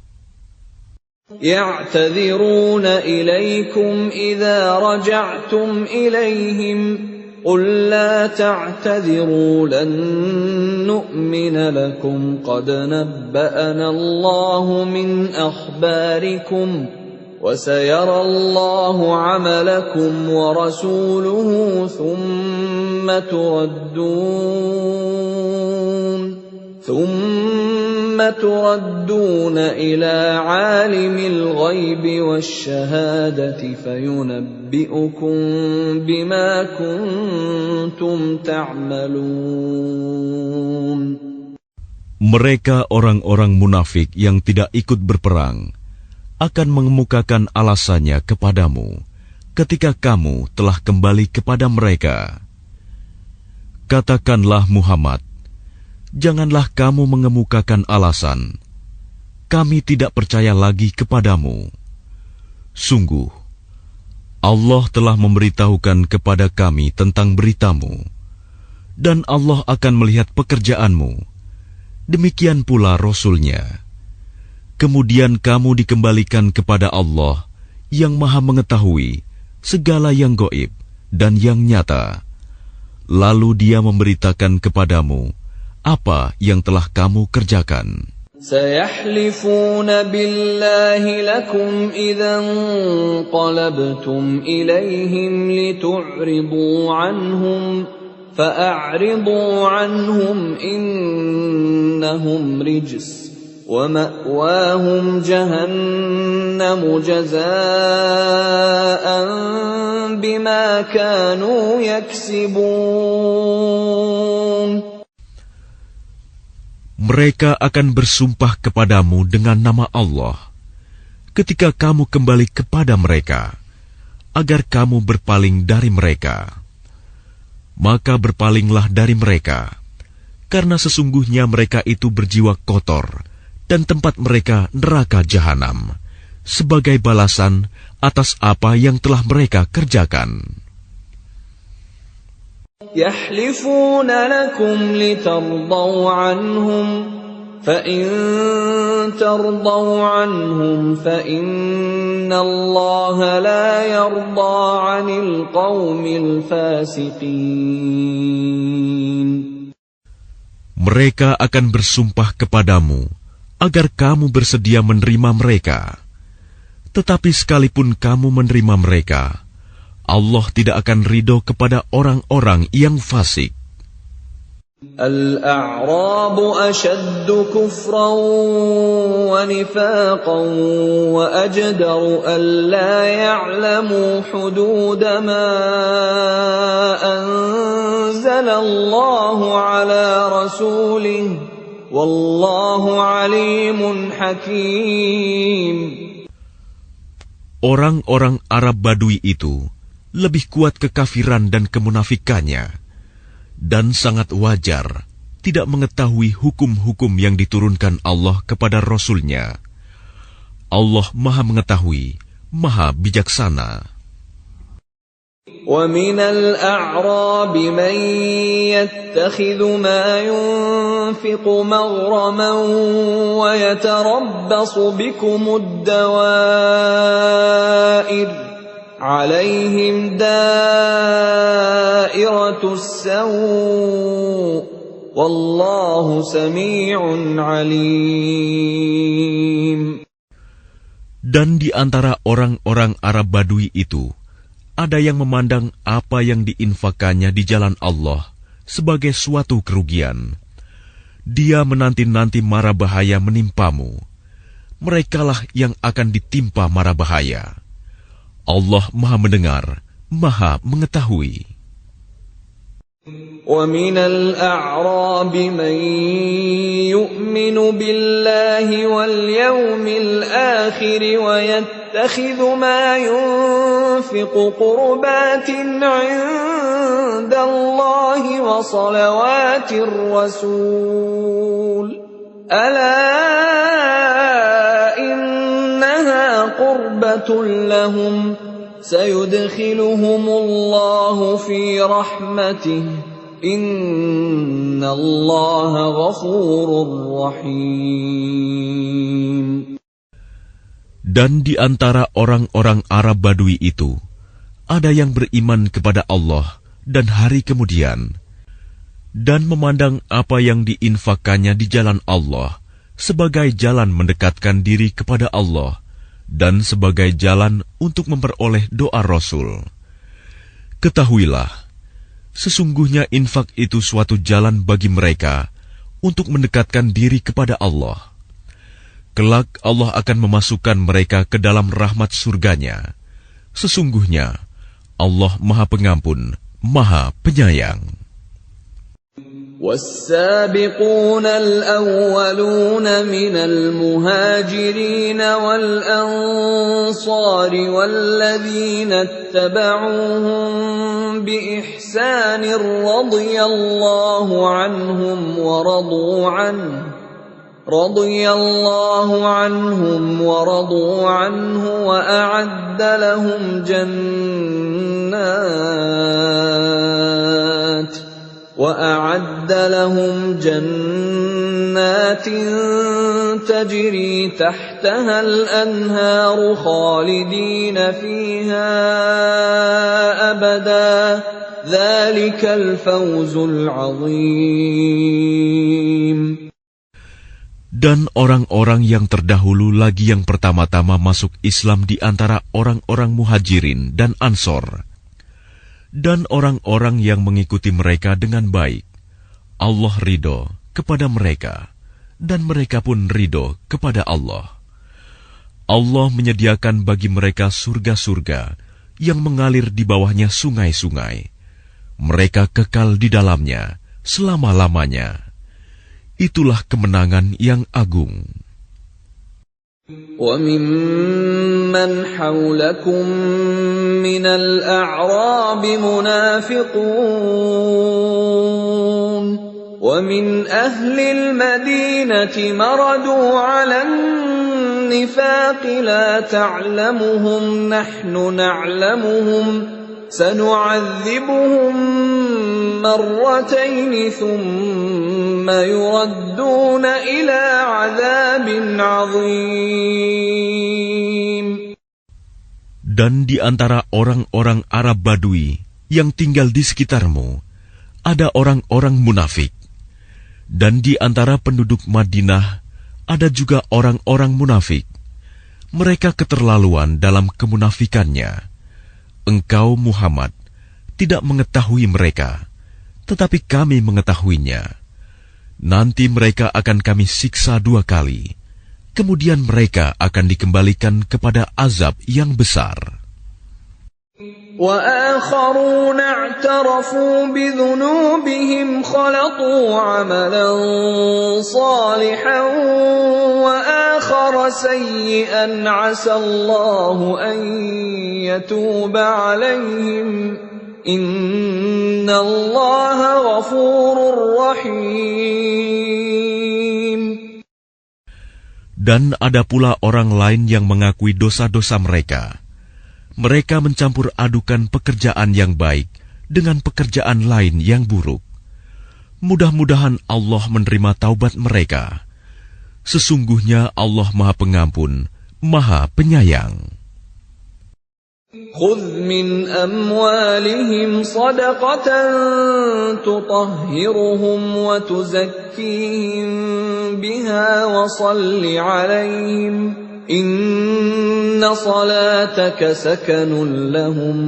Speaker 1: يعتذرون إليكم إذا رجعتم إليهم قل لا تعتذروا لن نؤمن لكم قد نبأنا الله من أخباركم وسيرى الله عملكم ورسوله ثم تردون إلى عالم الغيب والشهادة فينبئكم بما كنتم تعملون.
Speaker 2: Mereka orang-orang munafik yang tidak ikut berperang akan mengemukakan alasannya kepadamu ketika kamu telah kembali kepada mereka. Katakanlah Muhammad, janganlah kamu mengemukakan alasan, kami tidak percaya lagi kepadamu. Sungguh, Allah telah memberitahukan kepada kami tentang beritamu, dan Allah akan melihat pekerjaanmu. Demikian pula Rasul-Nya. Kemudian kamu dikembalikan kepada Allah yang Maha Mengetahui segala yang gaib dan yang nyata. Lalu Dia memberitakan kepadamu apa yang telah kamu kerjakan.
Speaker 1: سيحلفون بالله لكم إذا انقلبتم إليهم لتعرضوا عنهم فأعرضوا عنهم إنهم رجس ومأواهم جهنم جزاء بما كانوا يكسبون.
Speaker 2: Mereka akan bersumpah kepadamu dengan nama Allah ketika kamu kembali kepada mereka, agar kamu berpaling dari mereka. Maka berpalinglah dari mereka, karena sesungguhnya mereka itu berjiwa kotor, dan tempat mereka neraka jahanam, sebagai balasan atas apa yang telah mereka kerjakan.
Speaker 1: يحلفون لكم لترضوا عنهم فإن ترضوا عنهم فإن الله لا يرضى عن القوم الفاسقين.
Speaker 2: Mereka akan bersumpah kepadamu agar kamu bersedia menerima mereka. Tetapi sekalipun kamu menerima mereka, Allah tidak akan ridho kepada orang-orang yang fasik.
Speaker 1: الأعراب أشد كفرا ونفاقا وأجدر ألا يعلموا حدود ما أنزل الله على رسوله والله عليم حكيم.
Speaker 2: Orang-orang Arab Badui itu lebih kuat kekafiran dan kemunafikannya, dan sangat wajar tidak mengetahui hukum-hukum yang diturunkan Allah kepada Rasul-Nya. Allah Maha Mengetahui, Maha Bijaksana.
Speaker 1: وَمِنَ الْأَعْرَابِ مَنْ يَتَّخِذُ مَا يُنْفِقُ مَغْرَمًا وَيَتَرَبَّصُ بِكُمُ الدَّوَائِرَ عَلَيْهِمْ دَائِرَةُ السَّوْءِ وَاللَّهُ سَمِيعٌ عَلِيمٌ.
Speaker 2: Dan di antara orang-orang Arab Badui itu, ada yang memandang apa yang diinfakannya di jalan Allah sebagai suatu kerugian. Dia menanti-nanti mara bahaya menimpamu. Merekalah yang akan ditimpa mara bahaya. Allah Maha Mendengar, Maha Mengetahui.
Speaker 1: وَمِنَ الْأَعْرَابِ مَن يُؤْمِنُ بِاللَّهِ وَالْيَوْمِ الْآخِرِ وَيَتَّخِذُ مَا يُنفِقُ قُرُبَاتٍ عِندَ اللَّهِ وَصَلَوَاتِ الرَّسُولِ أَلَا إِنَّهَا قُرْبَةٌ لَّهُمْ سَيُدْخِلُهُمُ اللَّهُ فِي رَحْمَتِهِ إِنَّ اللَّهَ غَفُورٌ رَّحِيمٌ.
Speaker 2: Dan di antara orang-orang Arab Badui itu, ada yang beriman kepada Allah dan hari kemudian, dan memandang apa yang diinfakkannya di jalan Allah sebagai jalan mendekatkan diri kepada Allah dan sebagai jalan untuk memperoleh doa Rasul. Ketahuilah, sesungguhnya infak itu suatu jalan bagi mereka untuk mendekatkan diri kepada Allah. Kelak Allah akan memasukkan mereka ke dalam rahmat surganya. Sesungguhnya Allah Maha Pengampun, Maha Penyayang.
Speaker 1: وَالسَّابِقُونَ الْأَوَّلُونَ مِنَ الْمُهَاجِرِينَ وَالْأَنصَارِ وَالَّذِينَ اتَّبَعُوهُم بِإِحْسَانٍ رَّضِيَ اللَّهُ عَنْهُمْ وَرَضُوا عَنْهُ وَأَعَدَّ لهم جنات تجري تحتها الأنهار خالدين فيها أبدا ذلك الفوز العظيم.
Speaker 2: Dan orang-orang yang terdahulu lagi yang pertama-tama masuk Islam di antara orang-orang Muhajirin dan Ansor, dan orang-orang yang mengikuti mereka dengan baik, Allah ridho kepada mereka, dan mereka pun ridho kepada Allah. Allah menyediakan bagi mereka surga-surga yang mengalir di bawahnya sungai-sungai. Mereka kekal di dalamnya selama-lamanya. Itulah kemenangan yang agung.
Speaker 1: وَمِمَّنْ حَوْلَكُمْ مِنَ الْأَعْرَابِ مُنَافِقُونَ وَمِنْ أَهْلِ الْمَدِينَةِ مَرَدُوا عَلَى النِّفَاقِ لَا تَعْلَمُهُمْ نَحْنُ نَعْلَمُهُمْ سَنُعَذِّبُهُمْ مرتين ثم يردون إلى عذاب عظيم.
Speaker 2: Dan di antara orang-orang Arab Badui yang tinggal di sekitarmu, ada orang-orang munafik. Dan di antara penduduk Madinah, ada juga orang-orang munafik. Mereka keterlaluan dalam kemunafikannya. Engkau, Muhammad, tidak mengetahui mereka, tetapi kami mengetahuinya. Nanti mereka akan kami siksa 2 kali. Kemudian mereka akan dikembalikan kepada azab yang besar.
Speaker 1: وَآخَرُونَ اعْتَرَفُوا بِذُنُوبِهِمْ خَلَطُوا عَمَلًا صَالِحًا وَآخَرَ سَيِّئًا عَسَى اللَّهُ أَن يَتُوبَ عَلَيْهِمْ إِنَّ اللَّهَ غَفُورٌ رَّحِيمٌ.
Speaker 2: Dan ada pula orang lain yang mengakui dosa-dosa mereka. Mereka mencampur adukan pekerjaan yang baik dengan pekerjaan lain yang buruk. Mudah-mudahan Allah menerima taubat mereka. Sesungguhnya Allah Maha Pengampun, Maha Penyayang.
Speaker 1: خُذْ مِنْ أَمْوَالِهِمْ صَدَقَةً تُطَهِّرُهُمْ وَتُزَكِّيهِمْ بِهَا وَصَلِّ عَلَيْهِمْ إِنَّ صَلَاتَكَ سَكَنٌ لَهُمْ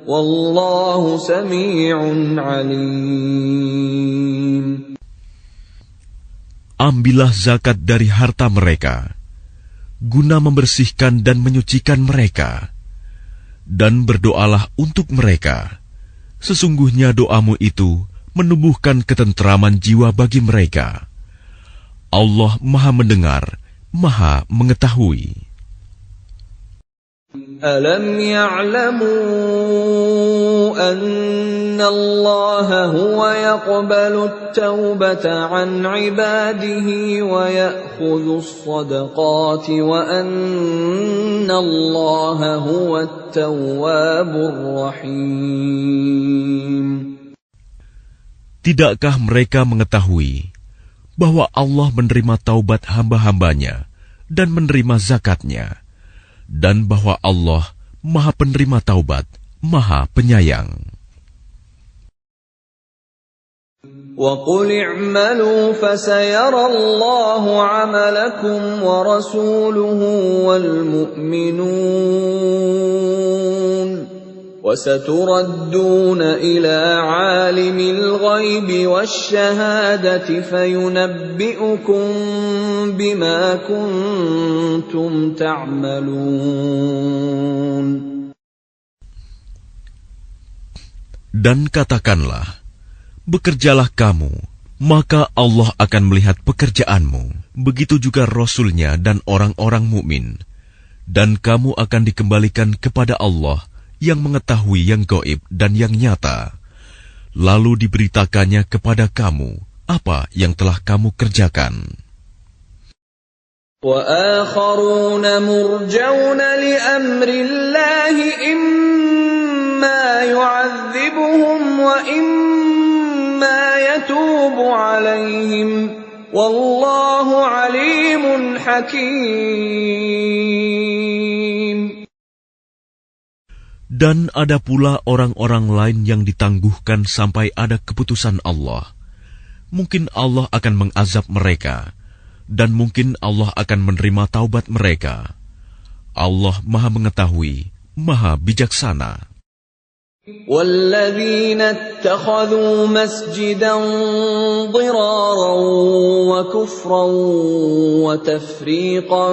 Speaker 1: وَاللَّهُ سَمِيعٌ عَلِيمٌ.
Speaker 2: Ambillah zakat dari harta mereka, guna membersihkan dan menyucikan mereka. Dan berdoalah untuk mereka. Sesungguhnya doamu itu menumbuhkan ketentraman jiwa bagi mereka. Allah Maha Mendengar, Maha Mengetahui.
Speaker 1: Alam ya'lamu anna Allah huwa yaqbalu at-taubata 'an 'ibadihi wa ya'khudhu as-sadaqati wa anna Allah huwa at-tawwabur rahim.
Speaker 2: Tidakkah mereka mengetahui bahwa Allah menerima taubat hamba-hambanya dan menerima zakatnya, dan bahwa Allah Maha Penerima Taubat, Maha Penyayang.
Speaker 1: وَقُلِ اعْمَلُوا فَسَيَرَى اللَّهُ عَمَلَكُمْ وَرَسُولُهُ وَالْمُؤْمِنُونَ وَسَتُرَدُّونَ إِلَى عَالِمِ الْغَيْبِ وَالشَّهَادَةِ فَيُنَبِّئُكُم بِمَا كُنتُمْ تَعْمَلُونَ.
Speaker 2: Dan katakanlah, bekerjalah kamu, maka Allah akan melihat pekerjaanmu. Begitu juga Rasul-Nya dan orang-orang mukmin. Dan kamu akan dikembalikan kepada Allah yang mengetahui yang gaib dan yang nyata. Lalu diberitakannya kepada kamu apa yang telah kamu kerjakan.
Speaker 1: وَآخَرُونَ مُرْجَوْنَ لِأَمْرِ اللَّهِ إِمَّا يُعَذِّبُهُمْ وَإِمَّا يَتُوبُ عَلَيْهِمْ وَاللَّهُ عَلِيمٌ حَكِيمٌ.
Speaker 2: Dan ada pula orang-orang lain yang ditangguhkan sampai ada keputusan Allah. Mungkin Allah akan mengazab mereka, dan mungkin Allah akan menerima taubat mereka. Allah Maha Mengetahui, Maha Bijaksana.
Speaker 1: وَالَّذِينَ اتَّخَذُوا مَسْجِدًا ضِرَارًا وَكُفْرًا وَتَفْرِيقًا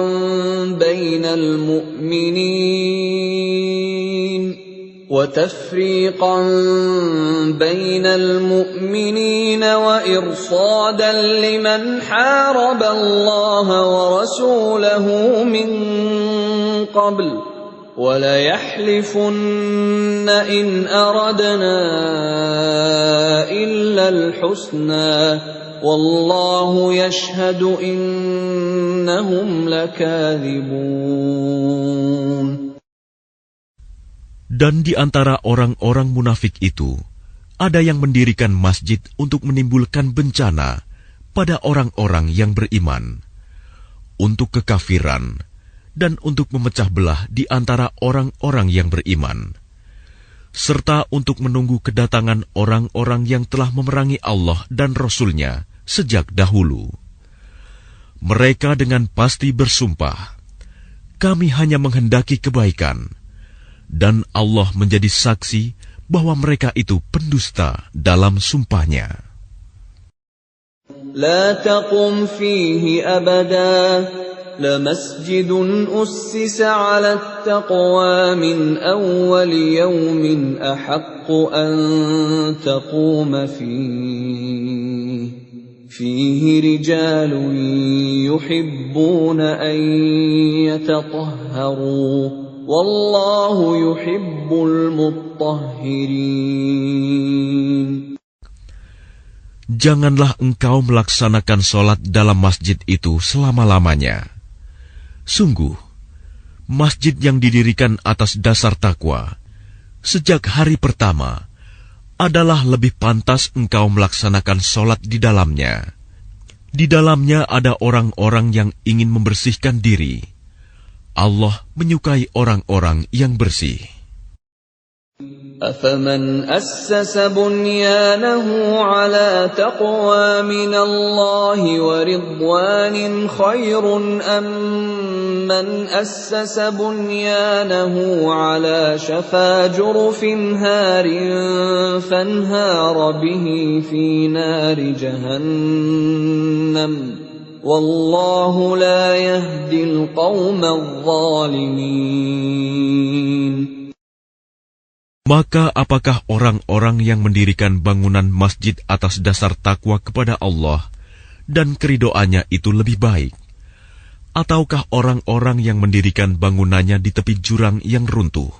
Speaker 1: بَيْنَ الْمُؤْمِنِينَ وَإِرْصَادًا لِمَنْ حَارَبَ اللَّهَ وَرَسُولَهُ مِنْ قَبْلُ وَلَيَحْلِفُنَّ إِنْ أَرَدْنَا إِلَّا الْحُسْنَى وَاللَّهُ يَشْهَدُ إِنَّهُمْ لَكَاذِبُونَ.
Speaker 2: Dan di antara orang-orang munafik itu, ada yang mendirikan masjid untuk menimbulkan bencana pada orang-orang yang beriman, untuk kekafiran, dan untuk memecah belah di antara orang-orang yang beriman, serta untuk menunggu kedatangan orang-orang yang telah memerangi Allah dan Rasul-Nya sejak dahulu. Mereka dengan pasti bersumpah, kami hanya menghendaki kebaikan, dan Allah menjadi saksi bahwa mereka itu pendusta dalam sumpahnya.
Speaker 1: La taqum fihi abada لمسجد أسس على التقوى من أول يوم أحق أن تقوم فيه رجال يحبون أن يتطهروا والله يحب المطهرين.
Speaker 2: Janganlah engkau melaksanakan sholat dalam masjid itu selama-lamanya. Sungguh, masjid yang didirikan atas dasar takwa sejak hari pertama adalah lebih pantas engkau melaksanakan sholat di dalamnya. Di dalamnya ada orang-orang yang ingin membersihkan diri. Allah menyukai orang-orang yang bersih.
Speaker 1: أَفَمَنْ أَسَّسَ بُنْيَانَهُ عَلَى تَقْوَى مِنَ اللَّهِ وَرِضْوَانٍ خَيْرٌ أَمْ مَنْ أَسَّسَ بُنْيَانَهُ عَلَى شَفَا جُرُفٍ هَارٍ فَانْهَارَ بِهِ فِي نَارِ جَهَنَّمَ وَاللَّهُ لَا يَهْدِي الْقَوْمَ الظَّالِمِينَ.
Speaker 2: Maka apakah orang-orang yang mendirikan bangunan masjid atas dasar takwa kepada Allah dan keridoannya itu lebih baik? Ataukah orang-orang yang mendirikan bangunannya di tepi jurang yang runtuh,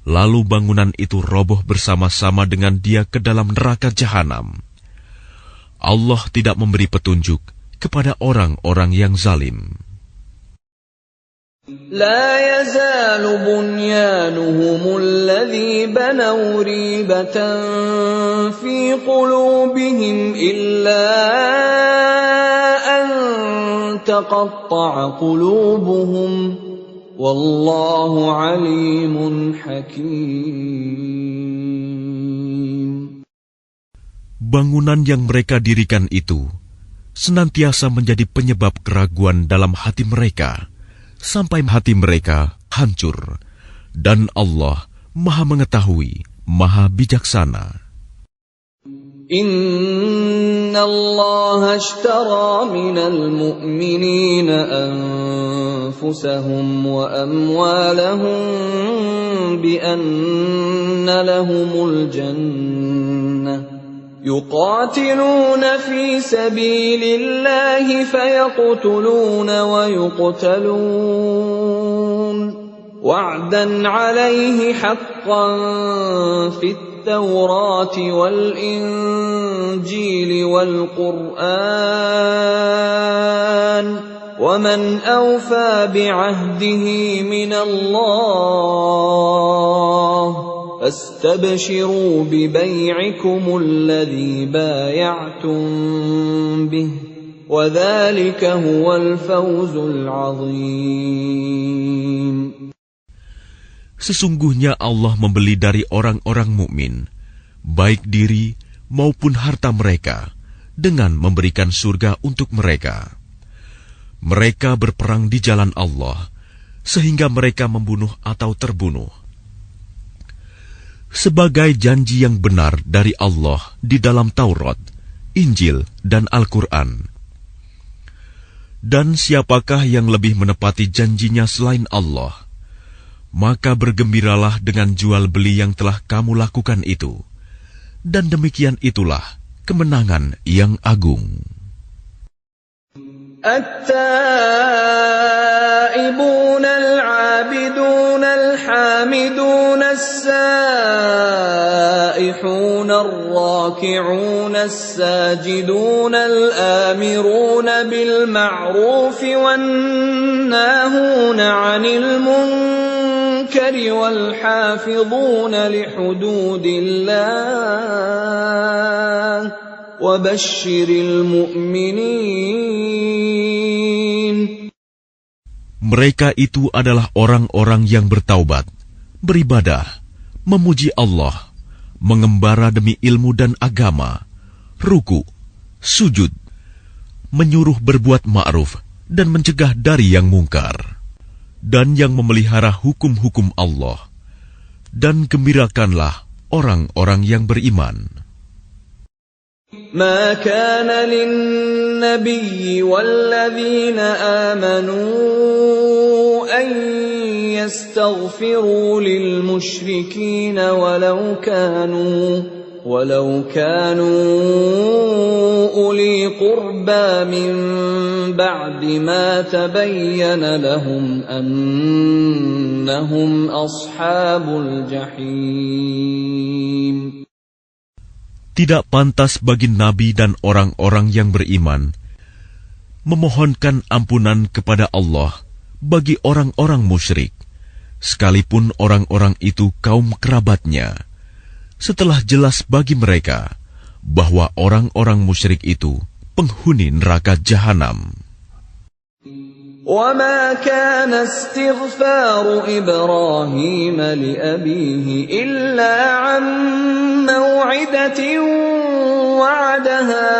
Speaker 2: lalu bangunan itu roboh bersama-sama dengan dia ke dalam neraka jahanam? Allah tidak memberi petunjuk kepada orang-orang yang zalim.
Speaker 1: لا يزال بنيانهم الذي بنوا ريبة في قلوبهم إلا أن تقطع قلوبهم والله عليم حكيم.
Speaker 2: Bangunan yang mereka dirikan itu senantiasa menjadi penyebab keraguan dalam hati mereka, sampai hati mereka hancur, dan Allah Maha Mengetahui, Maha Bijaksana.
Speaker 1: Inna Allah ashtara minal mu'minina anfusahum wa amwalahum bi anna lahumul jannah. يقاتلون في سبيل الله فيقتلون ويقتلون وعدا عليه حقا في التوراة والإنجيل والقرآن ومن أوفى بعهده من الله فاستبشروا ببيعكم الذي بايعتم به وذلك هو الفوز العظيم.
Speaker 2: Sesungguhnya Allah membeli dari orang-orang mukmin, baik diri maupun harta mereka, dengan memberikan surga untuk mereka. Mereka berperang di jalan Allah, sehingga mereka membunuh atau terbunuh. Sebagai janji yang benar dari Allah di dalam Taurat, Injil, dan Al-Quran. Dan siapakah yang lebih menepati janjinya selain Allah? Maka bergembiralah dengan jual beli yang telah kamu lakukan itu. Dan demikian itulah kemenangan yang agung.
Speaker 1: التائبون العابدون الحامدون السائحون الراكعون الساجدون الآمرون بالمعروف والناهون عن المنكر والحافظون لحدود الله وبشر المؤمنين.
Speaker 2: Mereka itu adalah orang-orang yang bertaubat, beribadah, memuji Allah, mengembara demi ilmu dan agama, ruku, sujud, menyuruh berbuat ma'ruf dan mencegah dari yang mungkar, dan yang memelihara hukum-hukum Allah. Dan gembirakanlah orang-orang yang beriman.
Speaker 1: ما كان للنبي والذين آمنوا أن يستغفروا للمشركين ولو كانوا أولي قربى من بعد ما تبين لهم أنهم أصحاب الجحيم.
Speaker 2: Tidak pantas bagi Nabi dan orang-orang yang beriman memohonkan ampunan kepada Allah bagi orang-orang musyrik, sekalipun orang-orang itu kaum kerabatnya, setelah jelas bagi mereka bahwa orang-orang musyrik itu penghuni neraka jahanam.
Speaker 1: وَمَا كَانَ اسْتِغْفَارُ إِبْرَاهِيمَ لِأَبِيهِ إِلَّا عَن مَّوْعِدَةٍ وَعَدَهَا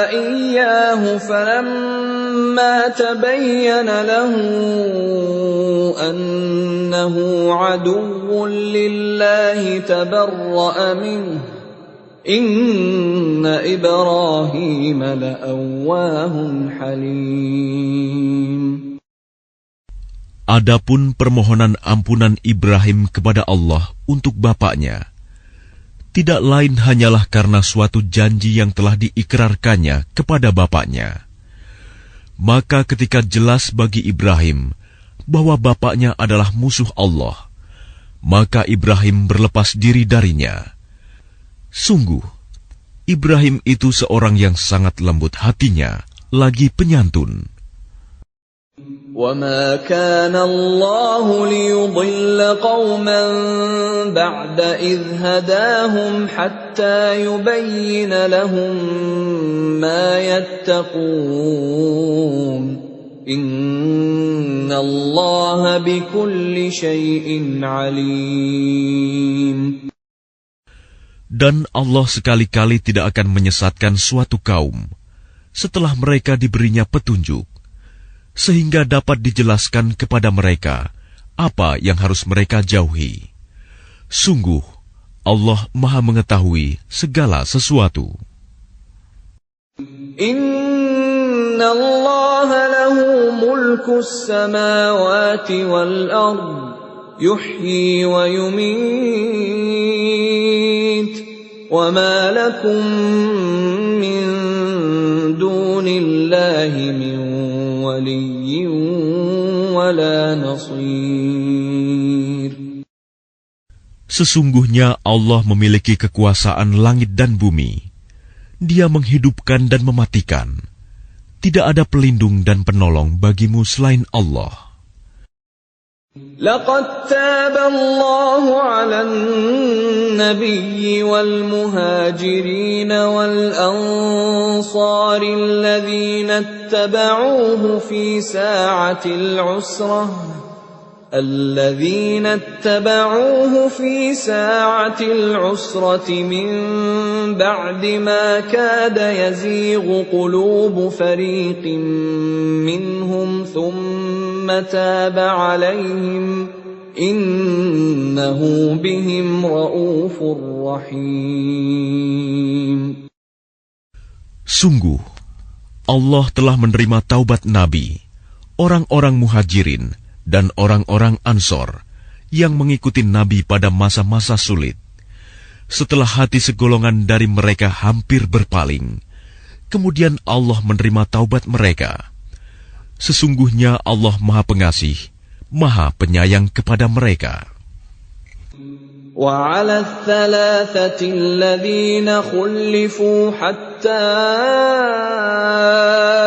Speaker 1: إِيَّاهُ فَلَمَّا تَبَيَّنَ لَهُ أَنَّهُ عَدُوٌّ لِّلَّهِ تَبَرَّأَ مِنْهُ Inna Ibrahim la'awwahun halim.
Speaker 2: Adapun permohonan ampunan Ibrahim kepada Allah untuk bapaknya, tidak lain hanyalah karena suatu janji yang telah diikrarkannya kepada bapaknya. Maka ketika jelas bagi Ibrahim bahwa bapaknya adalah musuh Allah, maka Ibrahim berlepas diri darinya. Sungguh, Ibrahim itu seorang yang sangat lembut hatinya, lagi penyantun.
Speaker 1: وَمَا كَانَ اللَّهُ لِيُضِلَّ قَوْمًا بَعْدَ إِذْ هَدَاهُمْ حَتَّى يُبَيِّنَ لَهُم مَّا يَتَّقُونَ إِنَّ اللَّهَ بِكُلِّ شَيْءٍ عَلِيمٌ.
Speaker 2: Dan Allah sekali-kali tidak akan menyesatkan suatu kaum setelah mereka diberinya petunjuk, sehingga dapat dijelaskan kepada mereka apa yang harus mereka jauhi. Sungguh, Allah Maha Mengetahui segala sesuatu.
Speaker 1: Inna Allah lahu mulkus samawati wal ard, yuhyi wa yumit, wa ma lakum min dunillahi min waliyyin wala nasir.
Speaker 2: Sesungguhnya Allah memiliki kekuasaan langit dan bumi. Dia menghidupkan dan mematikan. Tidak ada pelindung dan penolong bagimu selain Allah.
Speaker 1: لقد تاب الله على النبي والمهاجرين والأنصار الذين اتبعوه في ساعة العسرة من بعد ما كاد يزيغ قلوب فريق منهم ثم تاب عليهم إنه بهم رءوف رحيم.
Speaker 2: Sungguh, Allah telah menerima taubat Nabi, orang-orang muhajirin, dan orang-orang Ansor yang mengikuti Nabi pada masa-masa sulit. Setelah hati segolongan dari mereka hampir berpaling, kemudian Allah menerima taubat mereka. Sesungguhnya Allah Maha Pengasih, Maha Penyayang kepada mereka.
Speaker 1: وعلى الثلاثة الذين خلفوا حتى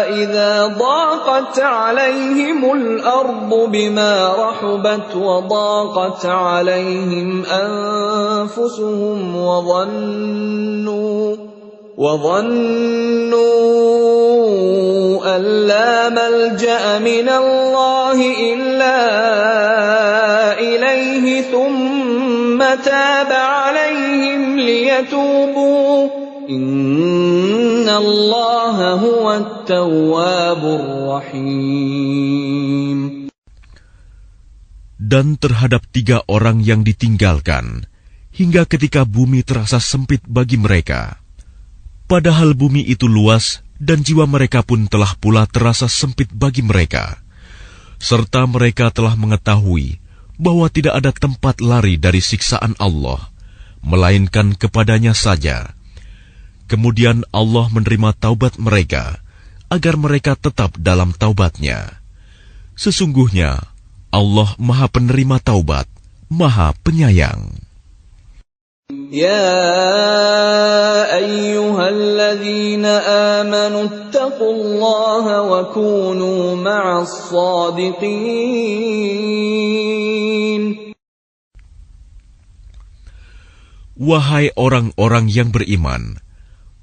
Speaker 1: إذا ضاقت عليهم الأرض بما رحبت وضاقت عليهم أنفسهم وظنوا أن لا ملجأ من الله إلا إليه ثم تاب عليهم ليتوبوا إن الله هو التواب الرحيم.
Speaker 2: Dan terhadap 3 orang yang ditinggalkan, hingga ketika bumi terasa sempit bagi mereka. Padahal bumi itu luas, dan jiwa mereka pun telah pula terasa sempit bagi mereka. Serta mereka telah mengetahui bahwa tidak ada tempat lari dari siksaan Allah, melainkan kepadanya saja. Kemudian Allah menerima taubat mereka, agar mereka tetap dalam taubatnya. Sesungguhnya, Allah Maha Penerima Taubat, Maha Penyayang.
Speaker 1: يا أيها الذين آمنوا اتقوا الله وكونوا مع الصادقين.
Speaker 2: Wahai orang-orang yang beriman,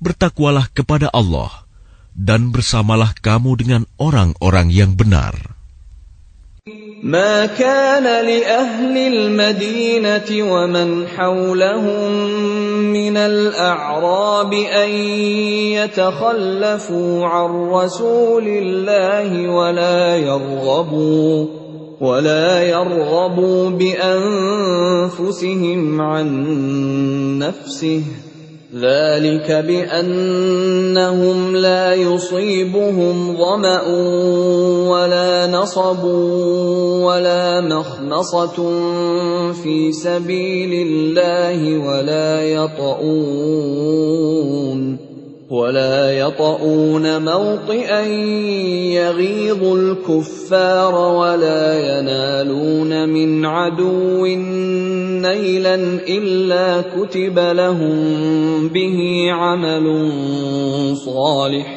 Speaker 2: bertakwalah kepada Allah, dan bersamalah kamu dengan orang-orang yang benar.
Speaker 1: ما كان لأهل المدينة ومن حولهم من الأعراب أن يتخلفوا عن رسول الله ولا يرغبوا بأنفسهم عن نفسه ذلك بأنهم لا يصيبهم ظمأ ولا نصب ولا مخمصة في سبيل الله ولا يطؤون موطئا يغيظ الكفار ولا ينالون من عدو نيلا إلا كتب لهم به عمل صالح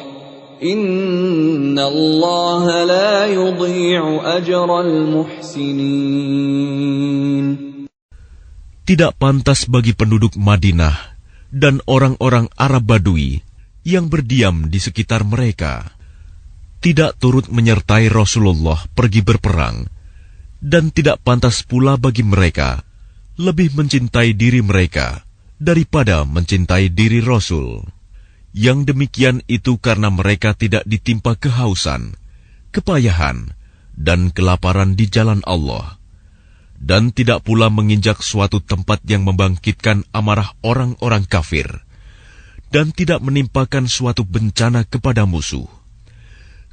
Speaker 1: إن الله لا يضيع أجر المحسنين.
Speaker 2: Tidak pantas bagi penduduk Madinah dan orang-orang Arab Badui yang berdiam di sekitar mereka, tidak turut menyertai Rasulullah pergi berperang, dan tidak pantas pula bagi mereka lebih mencintai diri mereka daripada mencintai diri Rasul. Yang demikian itu karena mereka tidak ditimpa kehausan, kepayahan, dan kelaparan di jalan Allah, dan tidak pula menginjak suatu tempat yang membangkitkan amarah orang-orang kafir, dan tidak menimpakan suatu bencana kepada musuh,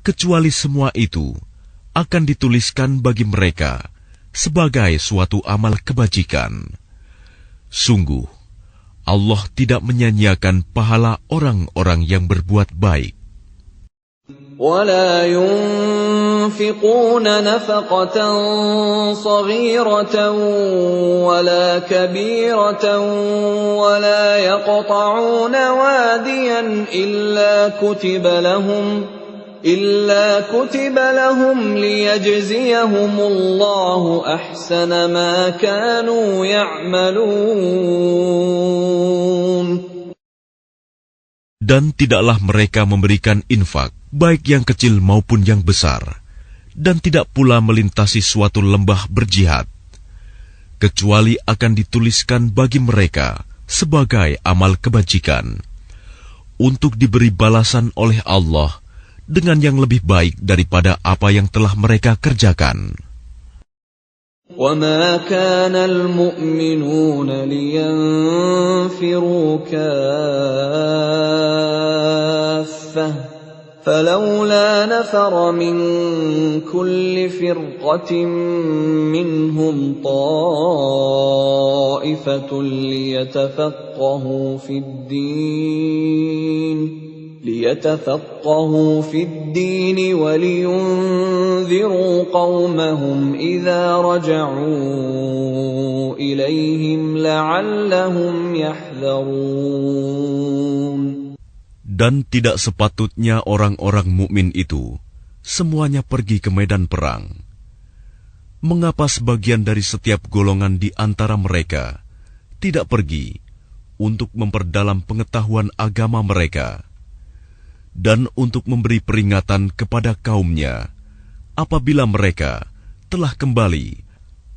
Speaker 2: kecuali semua itu akan dituliskan bagi mereka sebagai suatu amal kebajikan. Sungguh, Allah tidak menyanyiakan pahala orang-orang yang berbuat baik.
Speaker 1: ولا ينفقون نفقة صغيرة ولا كبيرة ولا يقطعون واديا إلا كتب لهم ليجزيهم الله أحسن ما كانوا يعملون.
Speaker 2: Dan tidaklah mereka memberikan infak, baik yang kecil maupun yang besar, dan tidak pula melintasi suatu lembah berjihad, kecuali akan dituliskan bagi mereka sebagai amal kebajikan, untuk diberi balasan oleh Allah dengan yang lebih baik daripada apa yang telah mereka kerjakan.
Speaker 1: وَمَا كَانَ الْمُؤْمِنُونَ لِيَنْفِرُوا كَافَّةً فَلَوْلَا نَفَرَ مِنْ كُلِّ فِرْقَةٍ مِّنْهُمْ طَائِفَةٌ ليتفقهوا في الدين ولينذروا قومهم إذا رجعوا إليهم لعلهم يحذرون.
Speaker 2: Dan tidak sepatutnya orang-orang mukmin itu semuanya pergi ke medan perang. Mengapa sebagian dari setiap golongan di antara mereka tidak pergi untuk memperdalam pengetahuan agama mereka, dan untuk memberi peringatan kepada kaumnya apabila mereka telah kembali,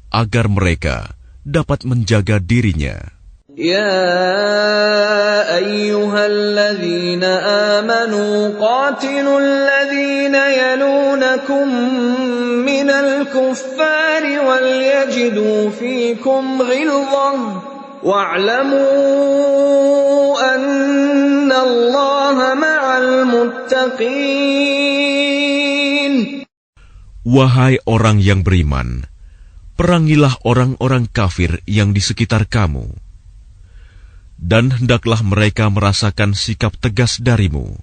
Speaker 2: agar mereka dapat menjaga dirinya.
Speaker 1: Ya ayyuhalladzina amanu qatilul ladzina yalunakum minal kuffari wal yajidu fikum ghilzah wa'lamu anna Allaha ma'al muttaqin.
Speaker 2: Wahai orang yang beriman, perangilah orang-orang kafir yang di sekitar kamu, dan hendaklah mereka merasakan sikap tegas darimu.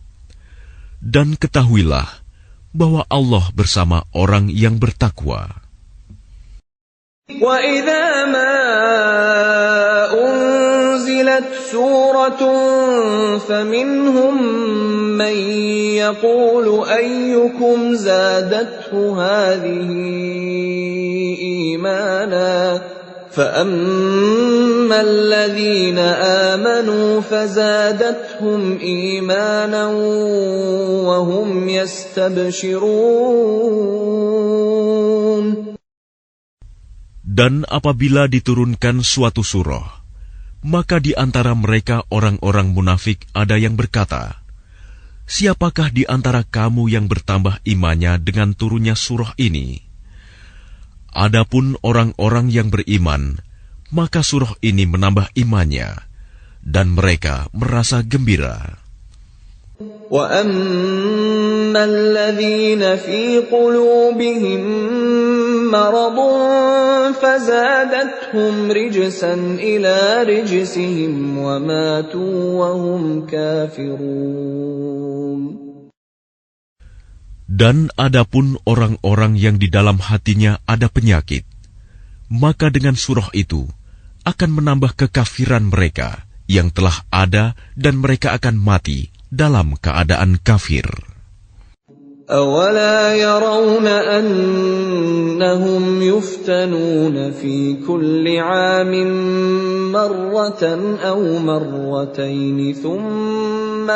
Speaker 2: Dan ketahuilah bahwa Allah bersama orang yang bertakwa.
Speaker 1: وَإِذَا مَا أُنْزِلَتْ سُورَةٌ فَمِنْهُمْ مَنْ يَقُولُ أَيُّكُمْ زَادَتْهُ هَذِهِ إِيمَانًا فَأَمَّا الَّذِينَ آمَنُوا فَزَادَتْهُمْ إِيمَانًا وَهُمْ يَسْتَبْشِرُونَ.
Speaker 2: Dan apabila diturunkan suatu surah, maka di antara mereka orang-orang munafik ada yang berkata, "Siapakah di antara kamu yang bertambah imannya dengan turunnya surah ini?" Adapun orang-orang yang beriman, maka surah ini menambah imannya, dan mereka merasa gembira.
Speaker 1: وَأَمَّا الَّذِينَ فِي قُلُوبِهِم مَّرَضٌ فَزَادَتْهُمْ رِجْسًا إِلَىٰ رِجْسِهِمْ وَمَاتُوا وَهُمْ كَافِرُونَ.
Speaker 2: Dan adapun orang-orang yang di dalam hatinya ada penyakit, maka dengan surah itu akan menambah kekafiran mereka yang telah ada dan mereka akan mati dalam keadaan kafir.
Speaker 1: أَوَلَا يَرَوْنَ أَنَّهُمْ يُفْتَنُونَ فِي كُلِّ عَامٍ مَّرَّةً أَوْ مَرَّتَيْنِ ثُمَّ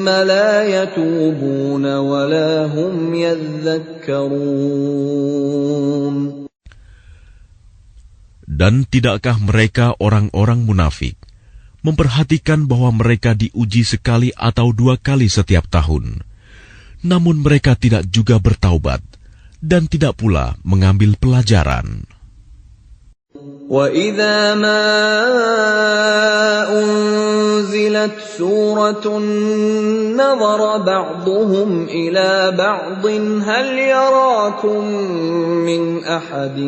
Speaker 1: لَا يَتُوبُونَ وَلَا هُمْ يَذَّكَّرُونَ.
Speaker 2: Dan tidakkah mereka orang-orang munafik memperhatikan bahwa mereka diuji sekali atau 2 kali setiap tahun, namun mereka tidak juga bertaubat dan tidak pula mengambil pelajaran.
Speaker 1: وَإِذَا مَا أُنزِلَتْ سُورَةٌ نَظَرَ بَعْضُهُمْ إِلَى بَعْضٍ هَلْ يَرَاكُمْ مِنْ أَحَدٍ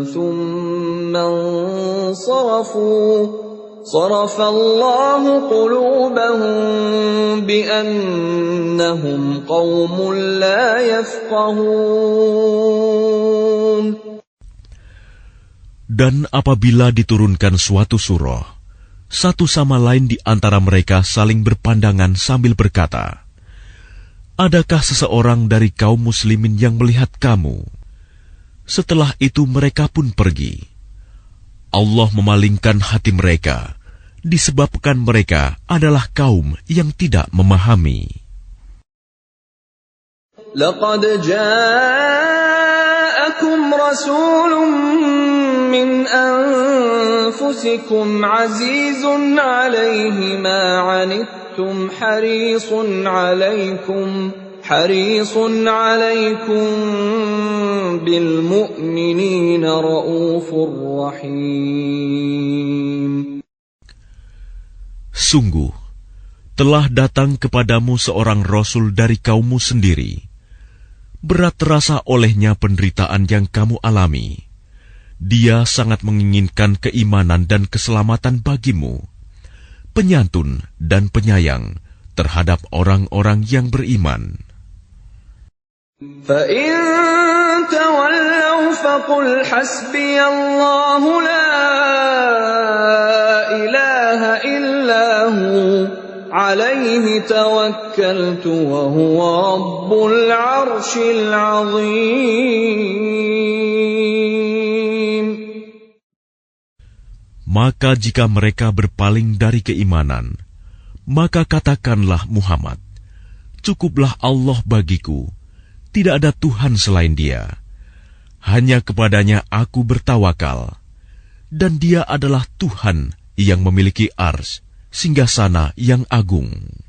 Speaker 1: ثُمَّ انصَرَفُوا صَرَفَ اللَّهُ قُلُوبَهُم بِأَنَّهُمْ قَوْمٌ لَّا يَفْقَهُونَ.
Speaker 2: Dan apabila diturunkan suatu surah, satu sama lain di antara mereka saling berpandangan sambil berkata, "Adakah seseorang dari kaum muslimin yang melihat kamu?" Setelah itu mereka pun pergi. Allah memalingkan hati mereka, disebabkan mereka adalah kaum yang tidak memahami.
Speaker 1: لَقَدْ جَاءَكُمْ رَسُولٌ مِّنْ أَنفُسِكُمْ عَزِيزٌ عَلَيْهِ مَا عَنِتُّمْ حَرِيصٌ عَلَيْكُمْ بِالْمُؤْمِنِينَ رَءُوفٌ رَّحِيمٌ.
Speaker 2: Sungguh, telah datang kepadamu seorang Rasul dari kaummu sendiri. Berat terasa olehnya penderitaan yang kamu alami. Dia sangat menginginkan keimanan dan keselamatan bagimu, penyantun dan penyayang terhadap orang-orang yang beriman.
Speaker 1: فَإِن تَوَلَّوْا فَقُلْ حَسْبِيَ اللَّهُ لَا إِلَٰهَ إِلَّا هُوَ عَلَيْهِ تَوَكَّلْتُ وَهُوَ رَبُّ الْعَرْشِ الْعَظِيمِ.
Speaker 2: Maka jika mereka berpaling dari keimanan, maka katakanlah Muhammad, "Cukuplah Allah bagiku, tidak ada Tuhan selain Dia. Hanya kepadanya aku bertawakal, dan Dia adalah Tuhan yang memiliki arsy, singgasana yang agung."